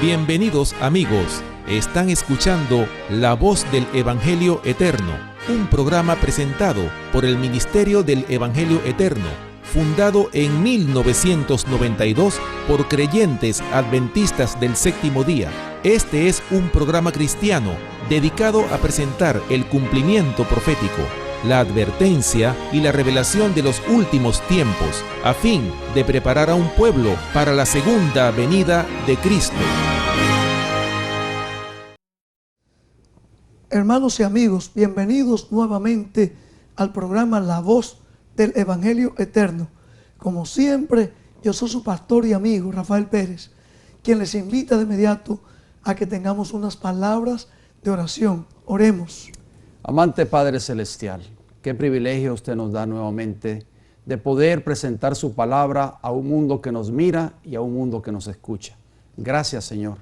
Bienvenidos amigos, están escuchando La Voz del Evangelio Eterno, un programa presentado por el Ministerio del Evangelio Eterno, fundado en 1992 por creyentes adventistas del séptimo día. Este es un programa cristiano dedicado a presentar el cumplimiento profético, la advertencia y la revelación de los últimos tiempos, a fin de preparar a un pueblo para la segunda venida de Cristo. Hermanos y amigos, bienvenidos nuevamente al programa La Voz del Evangelio Eterno. Como siempre, yo soy su pastor y amigo, Rafael Pérez, quien les invita de inmediato a que tengamos unas palabras de oración. Oremos. Amante Padre Celestial, qué privilegio usted nos da nuevamente de poder presentar su palabra a un mundo que nos mira y a un mundo que nos escucha. Gracias, Señor,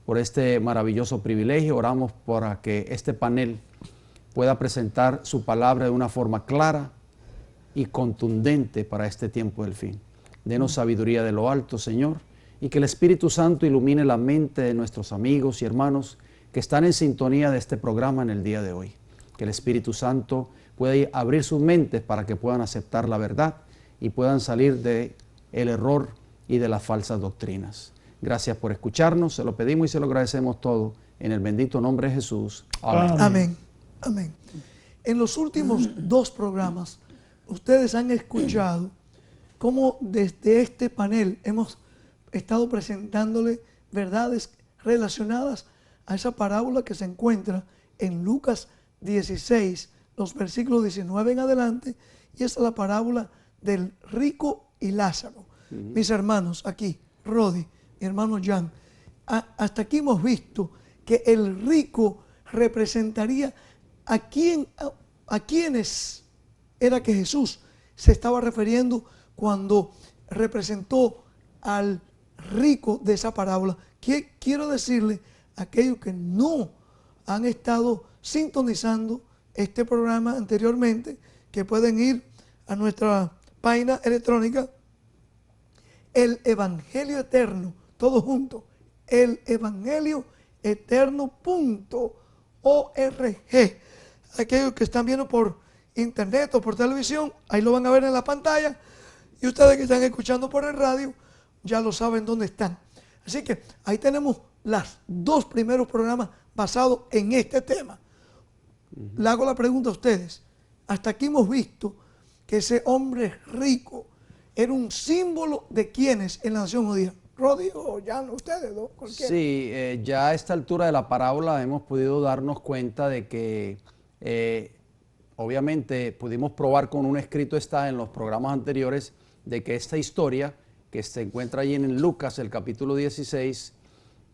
por este maravilloso privilegio. Oramos para que este panel pueda presentar su palabra de una forma clara y contundente para este tiempo del fin. Denos sabiduría de lo alto, Señor, y que el Espíritu Santo ilumine la mente de nuestros amigos y hermanos que están en sintonía de este programa en el día de hoy. Que el Espíritu Santo pueda abrir sus mentes para que puedan aceptar la verdad y puedan salir del error y de las falsas doctrinas. Gracias por escucharnos, se lo pedimos y se lo agradecemos todo en el bendito nombre de Jesús. Amén. Amén. Amén. En los últimos dos programas, ustedes han escuchado cómo desde este panel hemos estado presentándole verdades relacionadas a esa parábola que se encuentra en Lucas 16, los versículos 19 en adelante, y esa es la parábola del rico y Lázaro. Mis hermanos, aquí, Rodi, mi hermano Jan, hasta aquí hemos visto que el rico representaría a quienes era que Jesús se estaba refiriendo cuando representó al rico de esa parábola. Quiero decirle a aquellos que no han estado sintonizando este programa anteriormente, que pueden ir a nuestra página electrónica, el Evangelio Eterno, todo junto, el Evangelio Eterno.org. Aquellos que están viendo por internet o por televisión, ahí lo van a ver en la pantalla, y ustedes que están escuchando por el radio, ya lo saben dónde están. Así que ahí tenemos los dos primeros programas basados en este tema. Le hago la pregunta a ustedes. Hasta aquí hemos visto que ese hombre rico era un símbolo de quienes en la nación judía. Rodi o Jan, ustedes dos, cualquiera. Sí, ya a esta altura de la parábola hemos podido darnos cuenta de que obviamente pudimos probar con un escrito está en los programas anteriores de que esta historia que se encuentra allí en Lucas, el capítulo 16,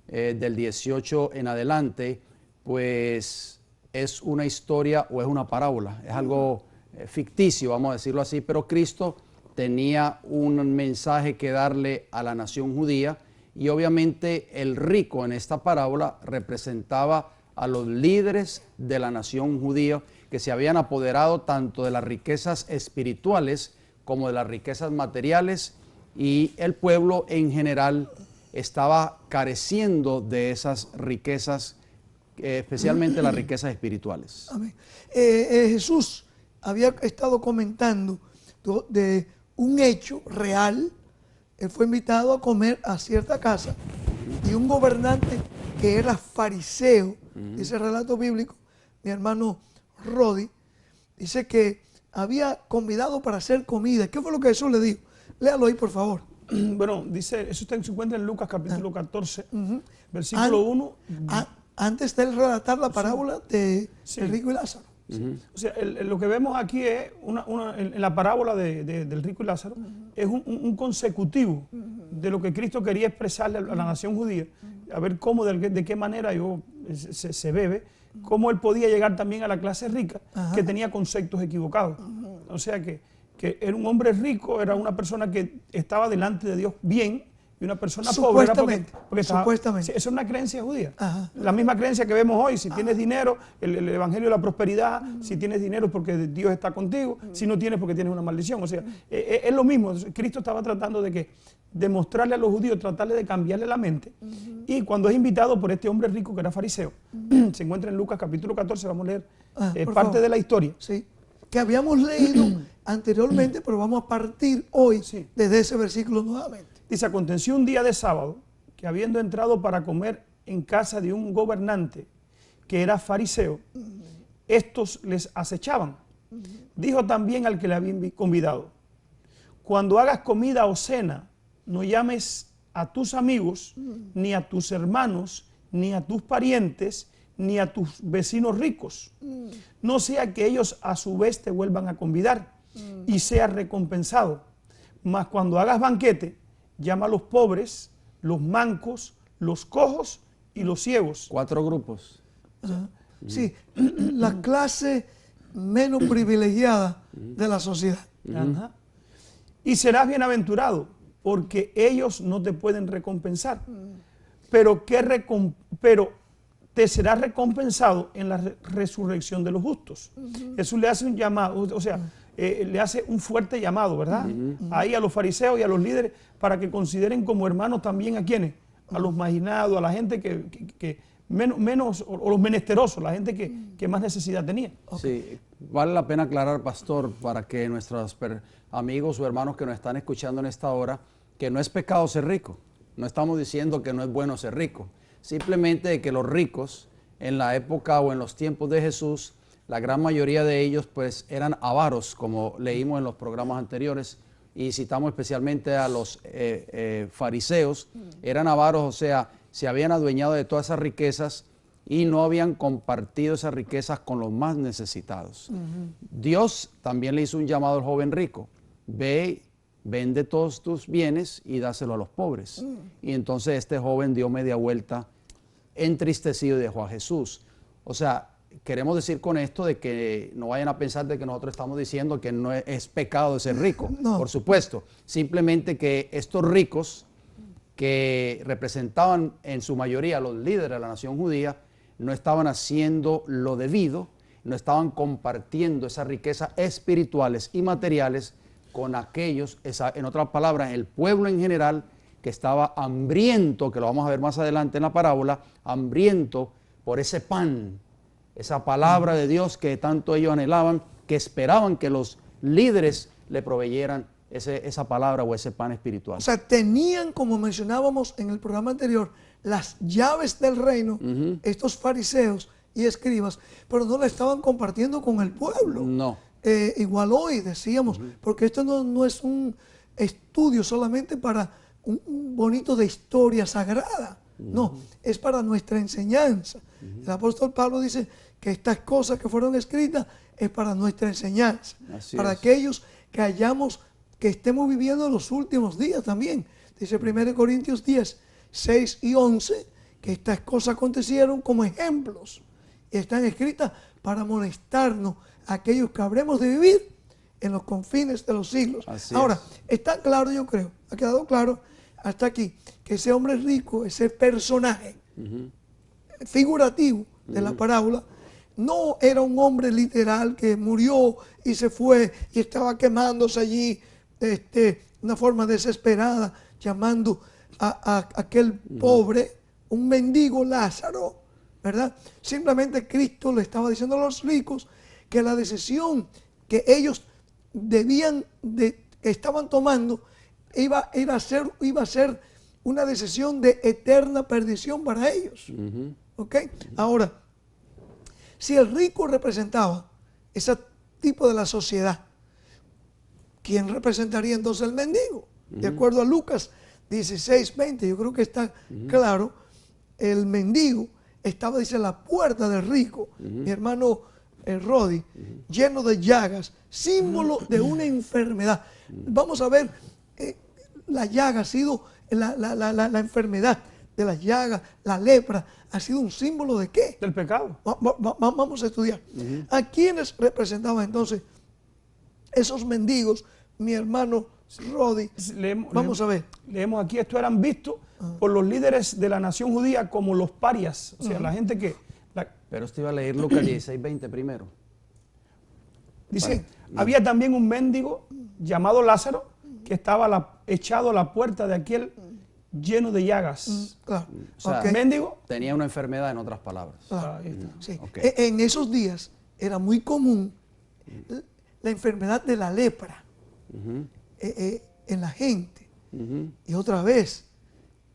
del 18 en adelante, pues es una historia o es una parábola, es algo ficticio, vamos a decirlo así, pero Cristo tenía un mensaje que darle a la nación judía y obviamente el rico en esta parábola representaba a los líderes de la nación judía que se habían apoderado tanto de las riquezas espirituales como de las riquezas materiales, y el pueblo en general estaba careciendo de esas riquezas, especialmente las riquezas espirituales. Amén. Jesús había estado comentando de un hecho real. Él fue invitado a comer a cierta casa y un gobernante que era fariseo, dice el relato bíblico, mi hermano Rodi, dice que había convidado para hacer comida. ¿Qué fue lo que Jesús le dijo? Léalo ahí, por favor. Bueno, dice, eso se encuentra en Lucas capítulo 14, versículo 1. Antes de él relatar la parábola de el rico y Lázaro. O sea, lo que vemos aquí es, en la parábola del rico y Lázaro, es un consecutivo de lo que Cristo quería expresarle a la nación judía, a ver cómo, de qué manera se bebe, cómo él podía llegar también a la clase rica, que tenía conceptos equivocados. O sea que era un hombre rico, era una persona que estaba delante de Dios bien, y una persona pobre era porque supuestamente. Sí, eso es una creencia judía. Ajá. La misma creencia que vemos hoy. Si tienes dinero, el evangelio de la prosperidad. Si tienes dinero es porque Dios está contigo. Si no tienes, porque tienes una maldición. O sea, es lo mismo. Cristo estaba tratando de mostrarle a los judíos, tratarle de cambiarle la mente. Y cuando es invitado por este hombre rico que era fariseo, se encuentra en Lucas capítulo 14, vamos a leer parte de la historia. Sí, que habíamos leído anteriormente, pero vamos a partir hoy desde ese versículo nuevamente. Dice: aconteció un día de sábado que, habiendo entrado para comer en casa de un gobernante que era fariseo, estos les acechaban. Dijo también al que le había convidado: cuando hagas comida o cena, no llames a tus amigos, ni a tus hermanos, ni a tus parientes, ni a tus vecinos ricos. No sea que ellos a su vez te vuelvan a convidar y seas recompensado. Mas cuando hagas banquete, llama a los pobres, los mancos, los cojos y los ciegos. 4 grupos. Sí, la clase menos privilegiada de la sociedad. Ajá. Y serás bienaventurado, porque ellos no te pueden recompensar. Pero te será recompensado en la resurrección de los justos. Jesús le hace un llamado, o sea, le hace un fuerte llamado, ¿verdad? Ahí a los fariseos y a los líderes, para que consideren como hermanos también a quienes, a los marginados, a la gente que menos, o los menesterosos, la gente que más necesidad tenía. Sí, vale la pena aclarar, pastor, para que nuestros amigos o hermanos que nos están escuchando en esta hora, que no es pecado ser rico. No estamos diciendo que no es bueno ser rico. Simplemente que los ricos en la época o en los tiempos de Jesús, la gran mayoría de ellos pues eran avaros, como leímos en los programas anteriores, y citamos especialmente a los fariseos. Eran avaros, o sea, se habían adueñado de todas esas riquezas y no habían compartido esas riquezas con los más necesitados. Dios también le hizo un llamado al joven rico: ve, vende todos tus bienes y dáselo a los pobres. Y entonces este joven dio media vuelta, entristecido, y dejó a Jesús. O sea, queremos decir con esto de que no vayan a pensar de que nosotros estamos diciendo que no es pecado de ser rico. No. Por supuesto, simplemente que estos ricos, que representaban en su mayoría a los líderes de la nación judía, no estaban haciendo lo debido, no estaban compartiendo esas riquezas espirituales y materiales con aquellos, en otras palabras, el pueblo en general, que estaba hambriento, que lo vamos a ver más adelante en la parábola, hambriento por ese pan, esa palabra de Dios que tanto ellos anhelaban, que esperaban que los líderes le proveyeran esa palabra o ese pan espiritual. O sea, tenían, como mencionábamos en el programa anterior, las llaves del reino, estos fariseos y escribas, pero no la estaban compartiendo con el pueblo. No. Igual hoy decíamos, porque esto no es un estudio solamente para un bonito de historia sagrada, no, es para nuestra enseñanza. El apóstol Pablo dice que estas cosas que fueron escritas es para nuestra enseñanza, para aquellos que estemos viviendo los últimos días también. Dice 1 Corintios 10, 6 y 11, que estas cosas acontecieron como ejemplos y están escritas para amonestarnos a aquellos que habremos de vivir en los confines de los siglos. Ahora, está claro, yo creo, ha quedado claro hasta aquí, que ese hombre rico, ese personaje figurativo de la parábola, no era un hombre literal que murió y se fue y estaba quemándose allí de una forma desesperada, llamando a aquel pobre, un mendigo Lázaro, ¿verdad? Simplemente Cristo le estaba diciendo a los ricos que la decisión que ellos estaban tomando iba a ser una decisión de eterna perdición para ellos. ¿Ok? Ahora, si el rico representaba ese tipo de la sociedad, ¿quién representaría entonces el mendigo? De acuerdo a Lucas 16, 20, yo creo que está claro, el mendigo estaba, dice, a la puerta del rico, mi hermano Rodi, lleno de llagas, símbolo de una enfermedad. Vamos a ver, la llaga ha sido, la enfermedad de las llagas, la lepra, ha sido un símbolo ¿de qué? Del pecado. Vamos a estudiar. ¿A quiénes representaban entonces esos mendigos mi hermano Rodi. Vamos a ver. Leemos aquí, estos eran vistos por los líderes de la nación judía como los parias, o sea, la gente que... Pero usted iba a leer Lucas 16:20 primero. Dice, había también un mendigo llamado Lázaro que estaba echado a la puerta de aquel lleno de llagas. Claro. O sea, mendigo. Tenía una enfermedad, en otras palabras. Claro. Ahí está. Sí. Okay. En esos días era muy común la enfermedad de la lepra en la gente. Y otra vez,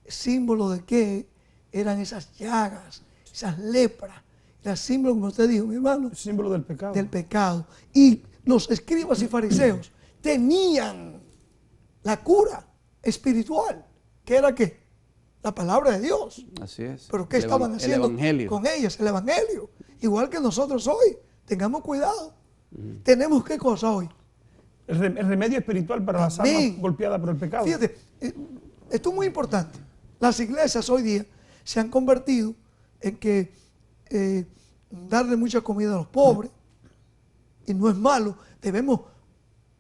símbolo de qué eran esas llagas, esas lepras. Era símbolo, como usted dijo, mi hermano, Símbolo del pecado. del pecado. Y los escribas y fariseos tenían la cura espiritual, que era ¿qué? La palabra de Dios. Así es. Pero ¿qué estaban haciendo el evangelio. con ellas? El evangelio. Igual que nosotros hoy. Tengamos cuidado. Tenemos ¿qué cosa hoy? El remedio espiritual para las almas golpeadas por el pecado. Fíjate, esto es muy importante. Las iglesias hoy día se han convertido en que darle mucha comida a los pobres, y no es malo, debemos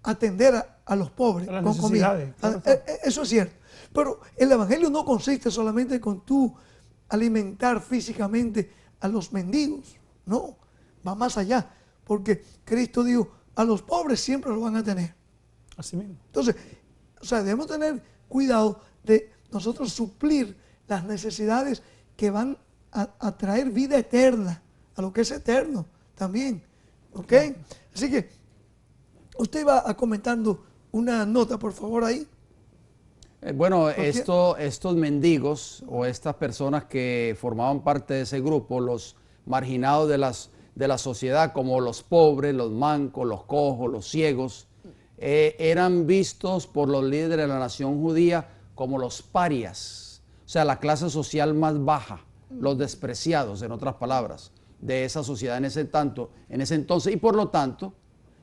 atender a los pobres A las con comida. necesidades, claro. Eso es cierto. Pero el evangelio no consiste solamente con tú alimentar físicamente a los mendigos. No, va más allá. Porque Cristo dijo, a los pobres siempre lo van a tener. Así mismo. Entonces, o sea, debemos tener cuidado de nosotros suplir las necesidades que van a traer vida eterna, a lo que es eterno también. ¿Ok? Así que, usted va comentando una nota, por favor, ahí. Bueno, estos mendigos o estas personas que formaban parte de ese grupo, los marginados de la sociedad, como los pobres, los mancos, los cojos, los ciegos, eran vistos por los líderes de la nación judía como los parias, o sea, la clase social más baja, los despreciados, en otras palabras, de esa sociedad en ese entonces, y por lo tanto,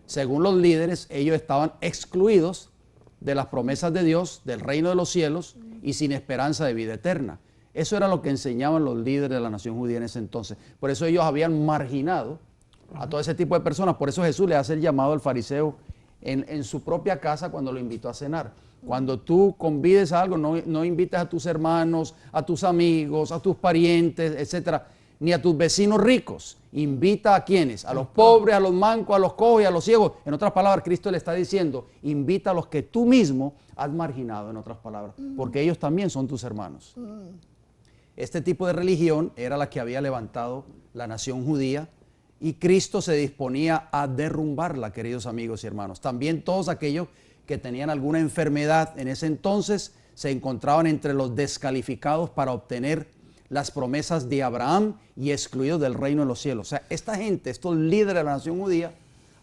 según los líderes, ellos estaban excluidos de las promesas de Dios, del reino de los cielos, y sin esperanza de vida eterna. Eso era lo que enseñaban los líderes de la nación judía en ese entonces. Por eso ellos habían marginado a todo ese tipo de personas. Por eso Jesús le hace el llamado al fariseo en su propia casa cuando lo invitó a cenar. Cuando tú convides a algo, no invites a tus hermanos, a tus amigos, a tus parientes, etcétera, ni a tus vecinos ricos. Invita a quienes, a los pobres, a los mancos, a los cojos y a los ciegos. En otras palabras, Cristo le está diciendo, invita a los que tú mismo has marginado, en otras palabras, porque ellos también son tus hermanos. Este tipo de religión era la que había levantado la nación judía y Cristo se disponía a derrumbarla, queridos amigos y hermanos. También todos aquellos que tenían alguna enfermedad en ese entonces se encontraban entre los descalificados para obtener las promesas de Abraham y excluidos del reino de los cielos. O sea, esta gente, estos líderes de la nación judía,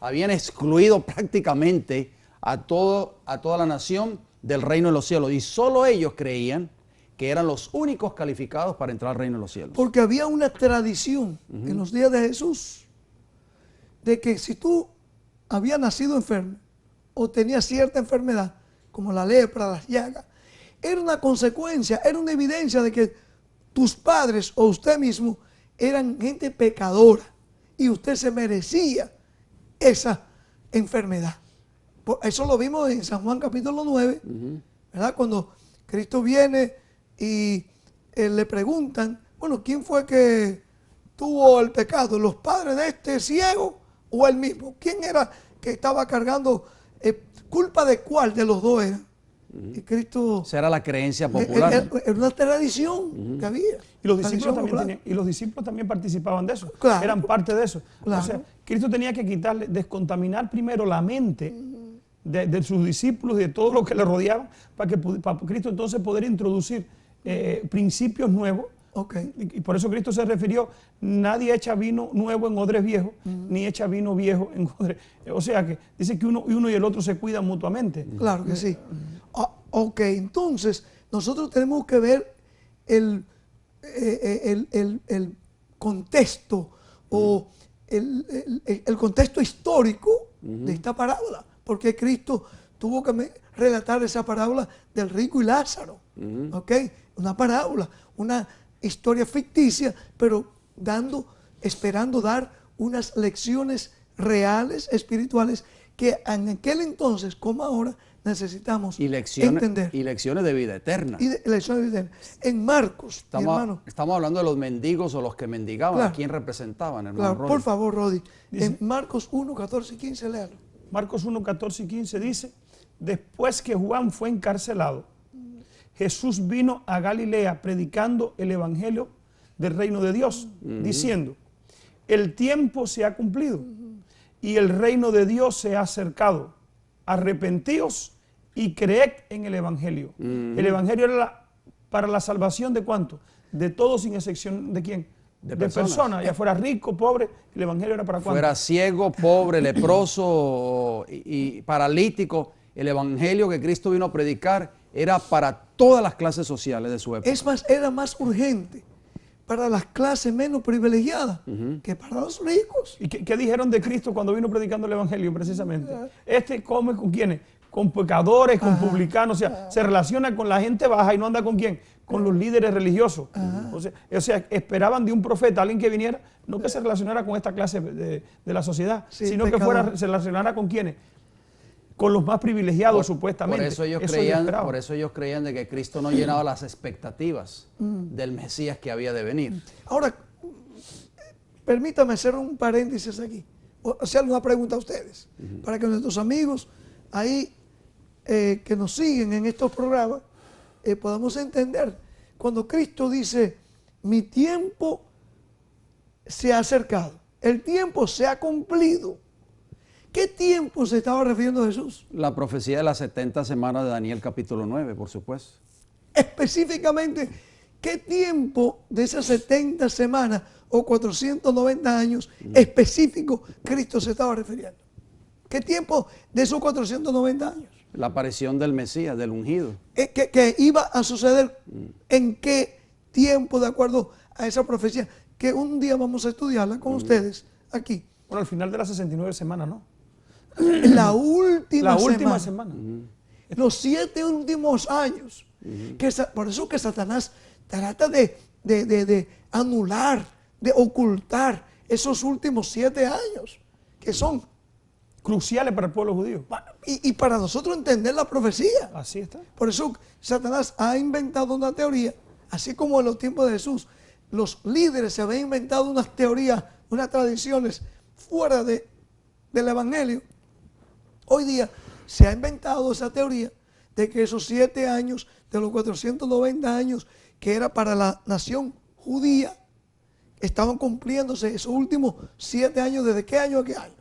habían excluido prácticamente a toda la nación del reino de los cielos y solo ellos creían que eran los únicos calificados para entrar al reino de los cielos. Porque había una tradición en los días de Jesús de que si tú habías nacido enfermo o tenías cierta enfermedad, como la lepra, las llagas, era una consecuencia, era una evidencia de que tus padres o usted mismo eran gente pecadora y usted se merecía esa enfermedad. Eso lo vimos en San Juan capítulo 9, ¿verdad? Cuando Cristo viene y le preguntan, bueno, ¿quién fue que tuvo el pecado? ¿Los padres de este ciego o él mismo? ¿Quién era que estaba cargando? ¿Culpa de cuál de los dos era? Y Cristo... Esa era la creencia popular. Era una tradición que había. Y los discípulos también participaban de eso. Claro. Eran parte de eso. Claro. O sea, Cristo tenía que descontaminar primero la mente de sus discípulos y de todo lo que le rodeaban para Cristo entonces poder introducir principios nuevos. Okay. Y por eso Cristo se refirió, nadie echa vino nuevo en odres viejos, ni echa vino viejo en odres. O sea que dice que uno y el otro se cuidan mutuamente. Claro que sí. Ok, entonces nosotros tenemos que ver el contexto o el contexto histórico de esta parábola, porque Cristo tuvo que relatar esa parábola del rico y Lázaro. Ok, una parábola, una historia ficticia, pero esperando dar unas lecciones reales, espirituales, que en aquel entonces, como ahora, necesitamos Y entender. lecciones de vida eterna. Y lecciones de vida. En Marcos, mi hermano. Estamos hablando de los mendigos o los que mendigaban. Claro. ¿A quién representaban, hermano Claro, Rolly? por favor, Rodi. Dice- En Marcos 1, 14 y 15, léalo. Marcos 1, 14 y 15 dice, después que Juan fue encarcelado, Jesús vino a Galilea predicando el evangelio del reino de Dios, diciendo, el tiempo se ha cumplido y el reino de Dios se ha acercado. Arrepentíos y creed en el evangelio. El evangelio era para la salvación de ¿cuánto? De todos sin excepción de quién. De De personas. personas, ya fuera rico, pobre, el evangelio era para ¿cuánto? Fuera ciego, pobre, leproso y paralítico, el evangelio que Cristo vino a predicar era para todas las clases sociales de su época. Es más, era más urgente para las clases menos privilegiadas que para los ricos. ¿Y qué dijeron de Cristo cuando vino predicando el evangelio precisamente? Este come con quiénes, con pecadores, con publicanos, o sea, se relaciona con la gente baja y no anda con quién, con los líderes religiosos. O sea, esperaban de un profeta, alguien que viniera, no que se relacionara con esta clase de la sociedad, Sí, sino que pecador. se relacionara con quiénes, con los más privilegiados supuestamente. Por eso ellos creían de que Cristo no llenaba las expectativas del Mesías que había de venir. Ahora, permítame hacer un paréntesis aquí, o hacer una pregunta a ustedes, para que nuestros amigos ahí que nos siguen en estos programas podamos entender. Cuando Cristo dice, mi tiempo se ha acercado, el tiempo se ha cumplido, ¿qué tiempo se estaba refiriendo Jesús? La profecía de las 70 semanas de Daniel capítulo 9, por supuesto. Específicamente, ¿qué tiempo de esas 70 semanas o 490 años específico Cristo se estaba refiriendo? ¿Qué tiempo de esos 490 años? La aparición del Mesías, del ungido. Que iba a suceder en qué tiempo, de acuerdo a esa profecía, que un día vamos a estudiarla con ustedes aquí. Bueno, al final de las 69 semanas, ¿no? La última semana. Los 7 últimos años. Por eso que Satanás trata de anular, de ocultar esos últimos 7 años, que son Cruciales para el pueblo judío. y para nosotros entender la profecía. Así está. Por eso Satanás ha inventado una teoría, así como en los tiempos de Jesús, los líderes se habían inventado unas teorías, unas tradiciones fuera del evangelio. Hoy día se ha inventado esa teoría de que esos 7 años de los 490 años que era para la nación judía, estaban cumpliéndose esos últimos 7 años. ¿Desde qué año a qué año?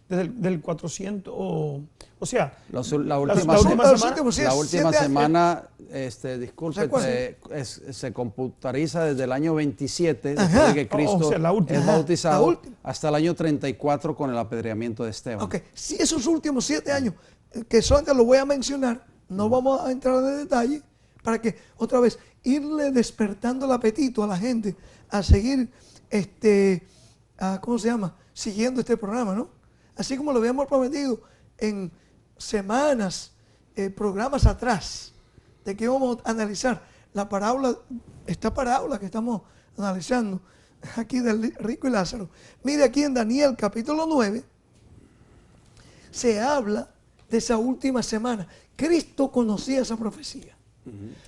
Desde el 400, o sea, La última última siete semana, ¿Se disculpe, acuerdan? se computariza desde el año 27, Ajá. después de que Cristo O sea, la última. es Ajá, bautizado, la última. hasta el año 34 con el apedreamiento de Esteban. Ok, si esos últimos 7 años, que solamente los voy a mencionar, no vamos a entrar en detalle, para que otra vez irle despertando el apetito a la gente a seguir, ¿cómo se llama? Siguiendo este programa, ¿no? Así como lo habíamos prometido en semanas, programas atrás, de que íbamos a analizar la parábola, esta parábola que estamos analizando aquí del rico y Lázaro. Mire aquí en Daniel capítulo 9, se habla de esa última semana. Cristo conocía esa profecía.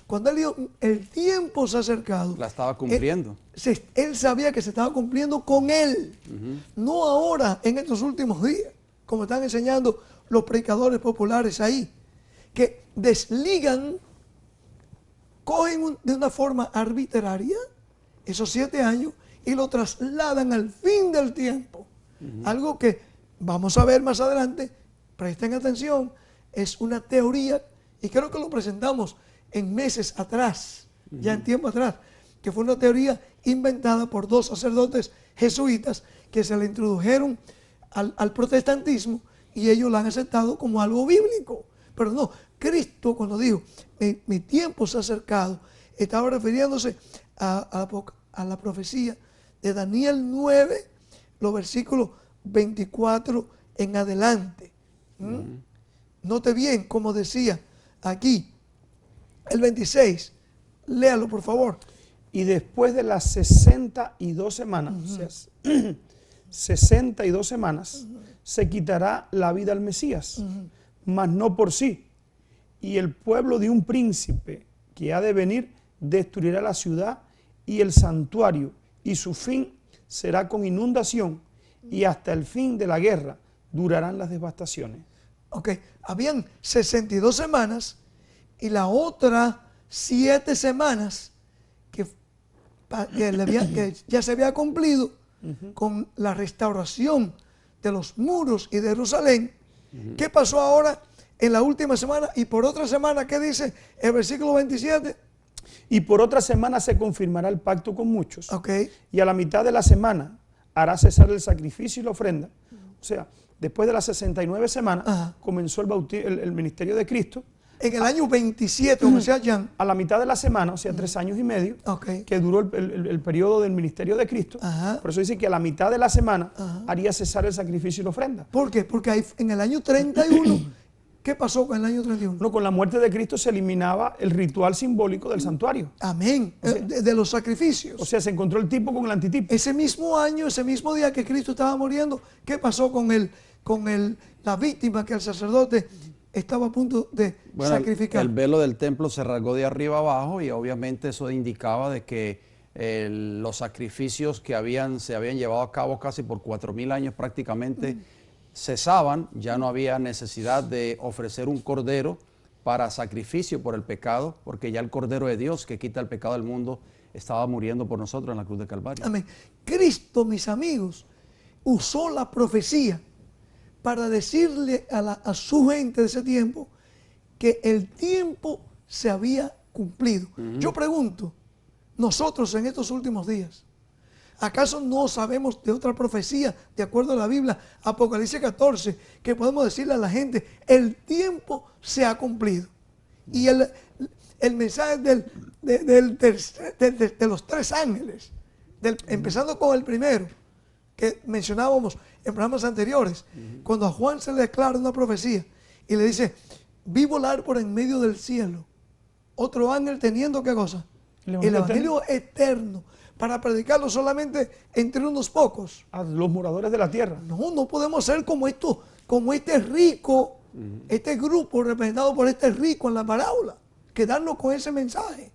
Cuando él dijo, el tiempo se ha acercado. La estaba cumpliendo. Él sabía que se estaba cumpliendo con él. No ahora, en estos últimos días, como están enseñando los predicadores populares ahí, que desligan, cogen de una forma arbitraria esos 7 años y lo trasladan al fin del tiempo. Algo que vamos a ver más adelante, presten atención, es una teoría, y creo que lo presentamos en meses atrás, ya en tiempo atrás, que fue una teoría inventada por 2 sacerdotes jesuitas que se le introdujeron al protestantismo y ellos la han aceptado como algo bíblico. Pero no, Cristo cuando dijo, mi tiempo se ha acercado, estaba refiriéndose a la profecía de Daniel 9, los versículos 24 en adelante. Note bien, como decía aquí, el 26, léalo por favor. Y después de las 62 semanas, o sea, 62 semanas, se quitará la vida al Mesías, mas no por sí. Y el pueblo de un príncipe que ha de venir destruirá la ciudad y el santuario, y su fin será con inundación, y hasta el fin de la guerra durarán las devastaciones. Ok, habían 62 semanas y la otra 7 semanas que ya se había cumplido con la restauración de los muros y de Jerusalén. ¿Qué pasó ahora en la última semana? Y por otra semana, ¿qué dice el versículo 27? Y por otra semana se confirmará el pacto con muchos. Okay. Y a la mitad de la semana hará cesar el sacrificio y la ofrenda. O sea, después de las 69 semanas comenzó el ministerio de Cristo. En el año 27, como decía Jan. A la mitad de la semana, o sea, 3 años y medio, que duró el periodo del ministerio de Cristo. Por eso dice que a la mitad de la semana haría cesar el sacrificio y la ofrenda. ¿Por qué? Porque ahí, en el año 31, ¿qué pasó con el año 31? No, con la muerte de Cristo se eliminaba el ritual simbólico del santuario. Amén. O sea, de los sacrificios. O sea, se encontró el tipo con el antitipo. Ese mismo año, ese mismo día que Cristo estaba muriendo, ¿qué pasó con la víctima que el sacerdote estaba a punto de sacrificar? El velo del templo se rasgó de arriba abajo y obviamente eso indicaba de que los sacrificios que se habían llevado a cabo casi por 4000 años prácticamente cesaban. Ya no había necesidad de ofrecer un cordero para sacrificio por el pecado, porque ya el Cordero de Dios que quita el pecado del mundo estaba muriendo por nosotros en la cruz de Calvario. Amén. Cristo, mis amigos, usó la profecía para decirle a su gente de ese tiempo que el tiempo se había cumplido. Yo pregunto, nosotros en estos últimos días, ¿acaso no sabemos de otra profecía, de acuerdo a la Biblia, Apocalipsis 14, que podemos decirle a la gente, el tiempo se ha cumplido? Y el mensaje de los 3 ángeles, empezando con el primero, que mencionábamos en programas anteriores, cuando a Juan se le declara una profecía y le dice, vi volar por en medio del cielo otro ángel teniendo, ¿qué cosa? El Evangelio eterno, para predicarlo solamente entre unos pocos. A los moradores de la tierra. No podemos ser como este rico, este grupo representado por este rico en la parábola, quedarnos con ese mensaje.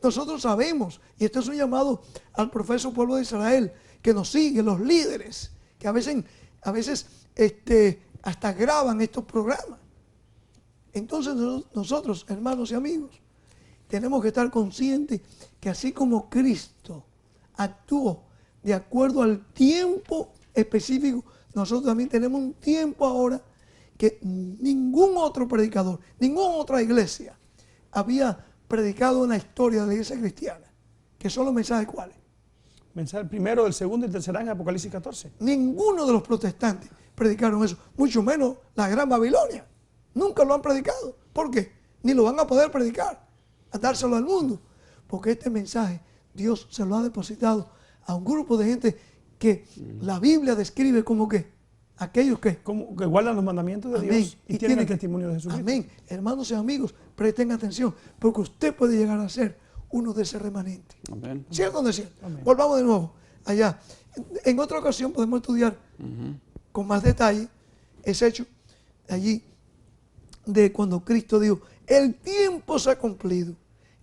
Nosotros sabemos, y esto es un llamado al profeso pueblo de Israel, que nos sigue, los líderes, que a veces hasta graban estos programas. Entonces nosotros, hermanos y amigos, tenemos que estar conscientes que así como Cristo actuó de acuerdo al tiempo específico, nosotros también tenemos un tiempo ahora que ningún otro predicador, ninguna otra iglesia había predicado en la historia de la iglesia cristiana. ¿Que son los mensajes cuáles? Mensaje primero, el segundo y el tercer año, Apocalipsis 14. Ninguno de los protestantes predicaron eso, mucho menos la Gran Babilonia. Nunca lo han predicado. ¿Por qué? Ni lo van a poder predicar, a dárselo al mundo. Porque este mensaje Dios se lo ha depositado a un grupo de gente que la Biblia describe como que aquellos que guardan los mandamientos de Dios y tienen el testimonio de Jesucristo. Amén. Hermanos y amigos, presten atención, porque usted puede llegar a ser uno de ese remanente. Amén. ¿Cierto o no es cierto? Amén. Volvamos de nuevo allá. En otra ocasión podemos estudiar con más detalle ese hecho allí de cuando Cristo dijo, el tiempo se ha cumplido,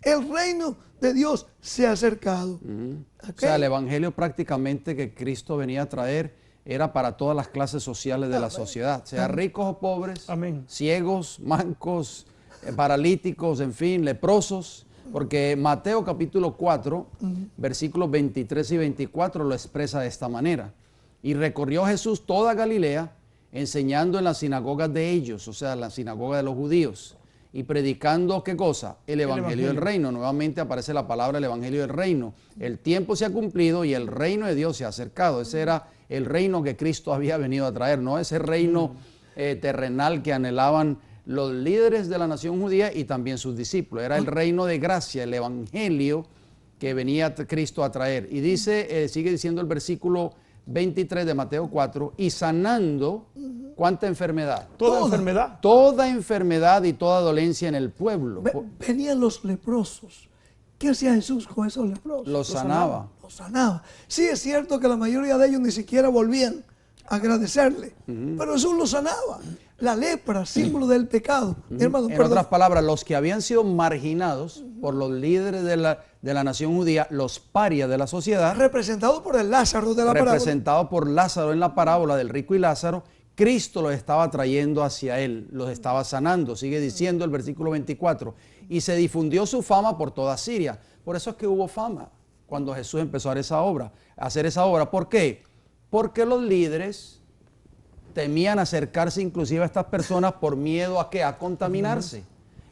el reino de Dios se ha acercado. ¿Okay? O sea, el evangelio prácticamente que Cristo venía a traer era para todas las clases sociales de la sociedad, sea ricos o pobres, ciegos, mancos, paralíticos, en fin, leprosos. Porque Mateo capítulo 4, versículos 23 y 24 lo expresa de esta manera. Y recorrió Jesús toda Galilea, enseñando en las sinagogas de ellos, o sea, la sinagoga de los judíos, y predicando, ¿qué cosa? El evangelio del reino. Nuevamente aparece la palabra el evangelio del reino. El tiempo se ha cumplido y el reino de Dios se ha acercado. Ese era el reino que Cristo había venido a traer, no ese reino terrenal que anhelaban los líderes de la nación judía y también sus discípulos. Era el reino de gracia, el evangelio que venía Cristo a traer. Y dice, sigue diciendo el versículo 23 de Mateo 4, y sanando, ¿cuánta enfermedad? Toda enfermedad. Toda enfermedad y toda dolencia en el pueblo. Venían los leprosos. ¿Qué hacía Jesús con esos leprosos? Los sanaba. los sanaba. Sí es cierto que la mayoría de ellos ni siquiera volvían a agradecerle, pero Jesús los sanaba. La lepra, símbolo del pecado. Mi hermano, En otras palabras, los que habían sido marginados por los líderes de la nación judía, los parias de la sociedad, representado por el Lázaro de la parábola. representado por Lázaro en la parábola del rico y Lázaro, Cristo los estaba trayendo hacia él, los estaba sanando. Sigue diciendo el versículo 24, y se difundió su fama por toda Siria. Por eso es que hubo fama cuando Jesús empezó a hacer esa obra. ¿Por qué? Porque los líderes temían acercarse inclusive a estas personas por miedo a ¿qué? A contaminarse.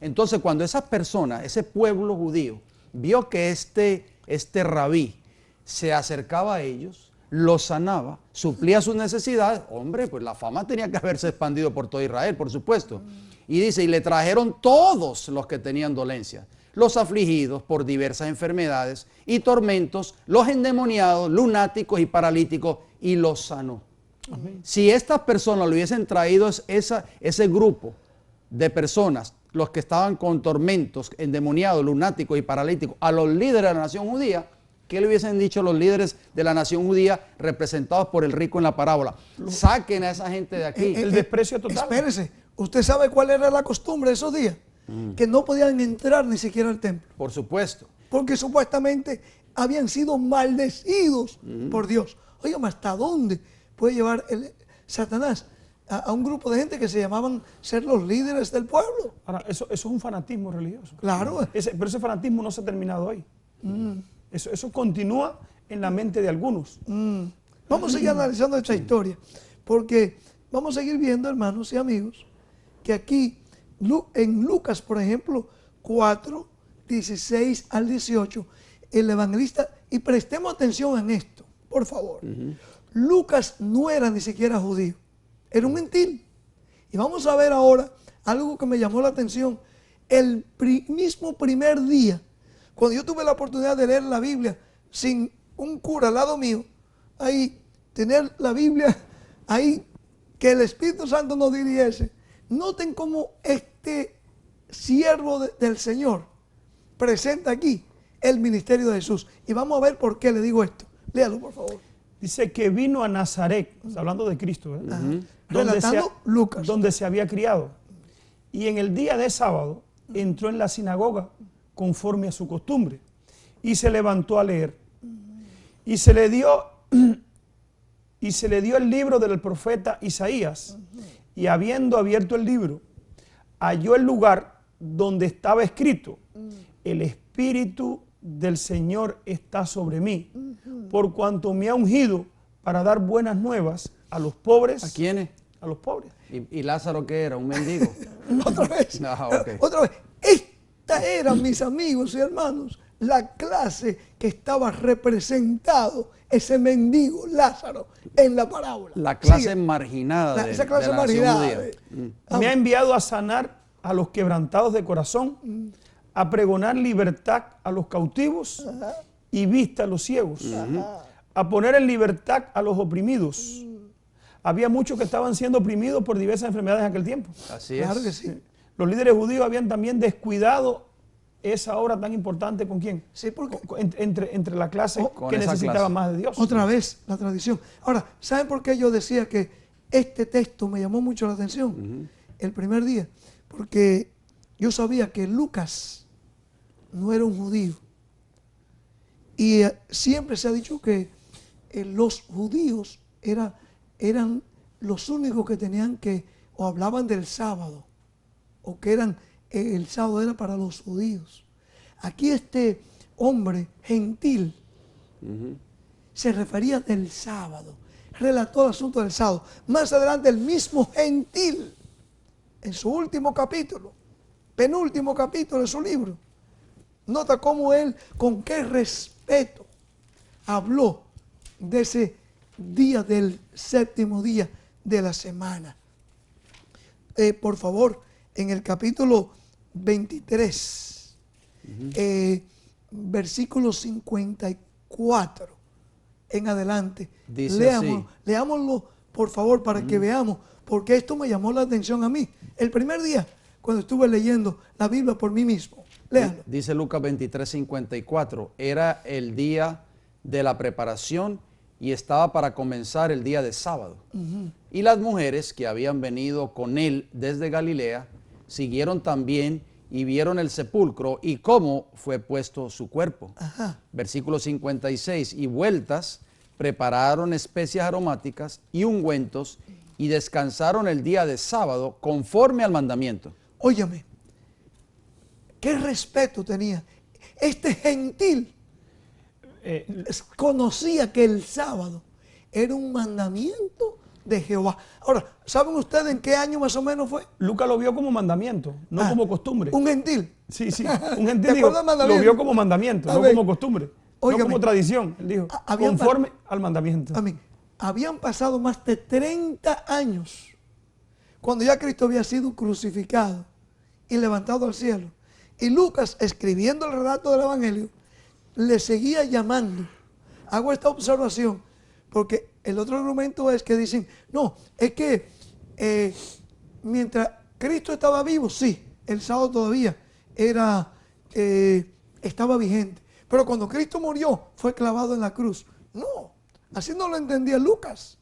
Entonces, cuando esas personas, ese pueblo judío, vio que este rabí se acercaba a ellos, los sanaba, suplía sus necesidades, hombre, pues la fama tenía que haberse expandido por todo Israel, por supuesto. Y dice, y le trajeron todos los que tenían dolencia, los afligidos por diversas enfermedades y tormentos, los endemoniados, lunáticos y paralíticos, y los sanó. Amén. Si estas personas le hubiesen traído ese grupo de personas, los que estaban con tormentos, endemoniados, lunáticos y paralíticos, a los líderes de la nación judía, ¿qué le hubiesen dicho los líderes de la nación judía representados por el rico en la parábola? Saquen a esa gente de aquí. El desprecio total. Espérese, ¿usted sabe cuál era la costumbre de esos días? Que no podían entrar ni siquiera al templo. Por supuesto. Porque supuestamente habían sido maldecidos por Dios. Oigan, ¿hasta dónde puede llevar Satanás a un grupo de gente que se llamaban ser los líderes del pueblo? Ahora, eso es un fanatismo religioso. Claro. Pero ese fanatismo no se ha terminado hoy. Eso continúa en la mente de algunos. Vamos a seguir analizando esta historia, porque vamos a seguir viendo, hermanos y amigos, que aquí en Lucas, por ejemplo, 4, 16 al 18, el evangelista, y prestemos atención en esto, por favor. Lucas no era ni siquiera judío, era un gentil. Y vamos a ver ahora algo que me llamó la atención. El mismo primer día, cuando yo tuve la oportunidad de leer la Biblia sin un cura al lado mío, ahí tener la Biblia ahí, que el Espíritu Santo nos dirigiese. Noten cómo este siervo del Señor presenta aquí el ministerio de Jesús. Y vamos a ver por qué le digo esto. Léalo, por favor. Dice que vino a Nazaret, hablando de Cristo, Relatando Lucas, donde se había criado. Y en el día de sábado entró en la sinagoga conforme a su costumbre y se levantó a leer. Y se le dio el libro del profeta Isaías. Y habiendo abierto el libro, halló el lugar donde estaba escrito: el Espíritu del Señor está sobre mí, por cuanto me ha ungido para dar buenas nuevas a los pobres. ¿A quiénes? A los pobres. ¿Y Lázaro qué era? ¿Un mendigo? Otra vez. Okay. Otra vez. Esta era, mis amigos y hermanos, la clase que estaba representado ese mendigo Lázaro en la parábola. La clase marginada de esa clase la nación marginada. judía. Me ha enviado a sanar a los quebrantados de corazón, a pregonar libertad a los cautivos y vista a los ciegos, a poner en libertad a los oprimidos. Había muchos que estaban siendo oprimidos por diversas enfermedades en aquel tiempo. Así es. Claro que sí. Los líderes judíos habían también descuidado esa obra tan importante. ¿Con quién? Sí, porque entre la clase con que esa necesitaba clase. más de Dios. otra vez la tradición. Ahora, ¿saben por qué yo decía que este texto me llamó mucho la atención el primer día? Porque yo sabía que Lucas no era un judío. Y siempre se ha dicho que los judíos eran los únicos que tenían o hablaban del sábado, o que el sábado era para los judíos. Aquí este hombre gentil se refería del sábado, relató el asunto del sábado. Más adelante el mismo gentil, en su último capítulo, penúltimo capítulo de su libro, nota cómo él, con qué respeto habló de ese día del séptimo día de la semana. Por favor, en el capítulo 23, versículo 54 en adelante. Dice leámoslo, por favor, para que veamos, porque esto me llamó la atención a mí. El primer día, cuando estuve leyendo la Biblia por mí mismo. Léanlo. Dice Lucas 23:54, era el día de la preparación y estaba para comenzar el día de sábado. Y las mujeres que habían venido con él desde Galilea siguieron también y vieron el sepulcro y cómo fue puesto su cuerpo. Versículo 56, y vueltas prepararon especias aromáticas y ungüentos y descansaron el día de sábado conforme al mandamiento. Óyeme, qué respeto tenía. Este gentil conocía que el sábado era un mandamiento de Jehová. Ahora, ¿saben ustedes en qué año más o menos fue? Lucas lo vio como mandamiento, no como costumbre. Un gentil. Sí, un gentil dijo, lo vio como mandamiento, no como costumbre, Óigame, no como tradición. Él dijo, conforme al mandamiento. Amén. Habían pasado más de 30 años cuando ya Cristo había sido crucificado y levantado al cielo. Y Lucas, escribiendo el relato del Evangelio, le seguía llamando. Hago esta observación porque el otro argumento es que dicen, no, es que mientras Cristo estaba vivo, sí, el sábado todavía estaba vigente. Pero cuando Cristo murió, fue clavado en la cruz. No, así no lo entendía Lucas.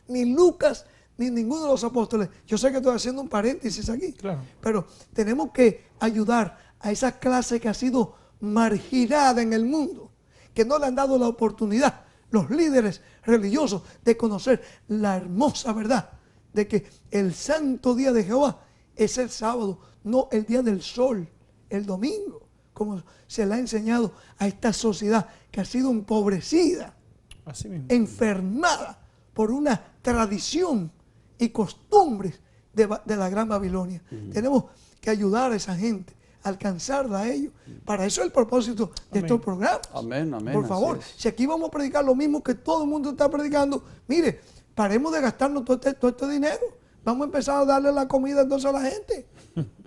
Ni Lucas, ni ninguno de los apóstoles. Yo sé que estoy haciendo un paréntesis aquí. Claro. Pero tenemos que ayudar a esa clase que ha sido marginada en el mundo, que no le han dado la oportunidad, los líderes religiosos, de conocer la hermosa verdad de que el santo día de Jehová es el sábado, no el día del sol, el domingo, como se le ha enseñado a esta sociedad que ha sido empobrecida, Así mismo. enfermada por una tradición y costumbres de la Gran Babilonia. Tenemos que ayudar a esa gente, alcanzarla a ellos. Para eso es el propósito de estos programas. Amén, amén. Por favor, así es. si aquí vamos a predicar lo mismo que todo el mundo está predicando, mire, paremos de gastarnos todo este dinero. Vamos a empezar a darle la comida entonces a la gente.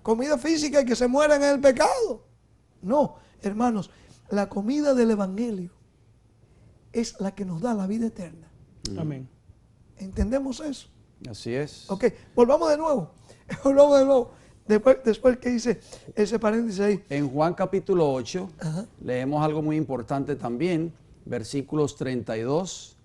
Comida física y que se mueran en el pecado. No, hermanos, la comida del Evangelio es la que nos da la vida eterna. Amén. ¿Entendemos eso? Así es. Ok, volvamos de nuevo. Volvamos de nuevo. Después que hice ese paréntesis ahí. En Juan capítulo 8 Ajá. leemos algo muy importante también, versículos 32,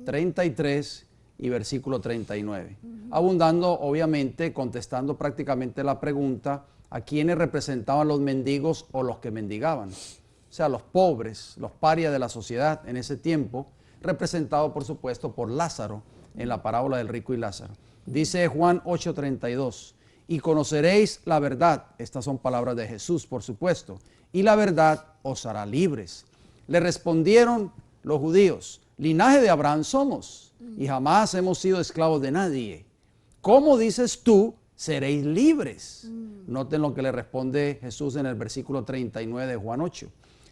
33 y versículo 39. Abundando, obviamente, contestando prácticamente la pregunta a quiénes representaban los mendigos o los que mendigaban. O sea, los pobres, los parias de la sociedad en ese tiempo, representado por supuesto por Lázaro en la parábola del rico y Lázaro. Dice Juan 8:32, y conoceréis la verdad, estas son palabras de Jesús por supuesto, y la verdad os hará libres. Le respondieron los judíos, linaje de Abraham somos, y jamás hemos sido esclavos de nadie. ¿Cómo dices tú, seréis libres? Noten lo que le responde Jesús en el versículo 39 de Juan 8.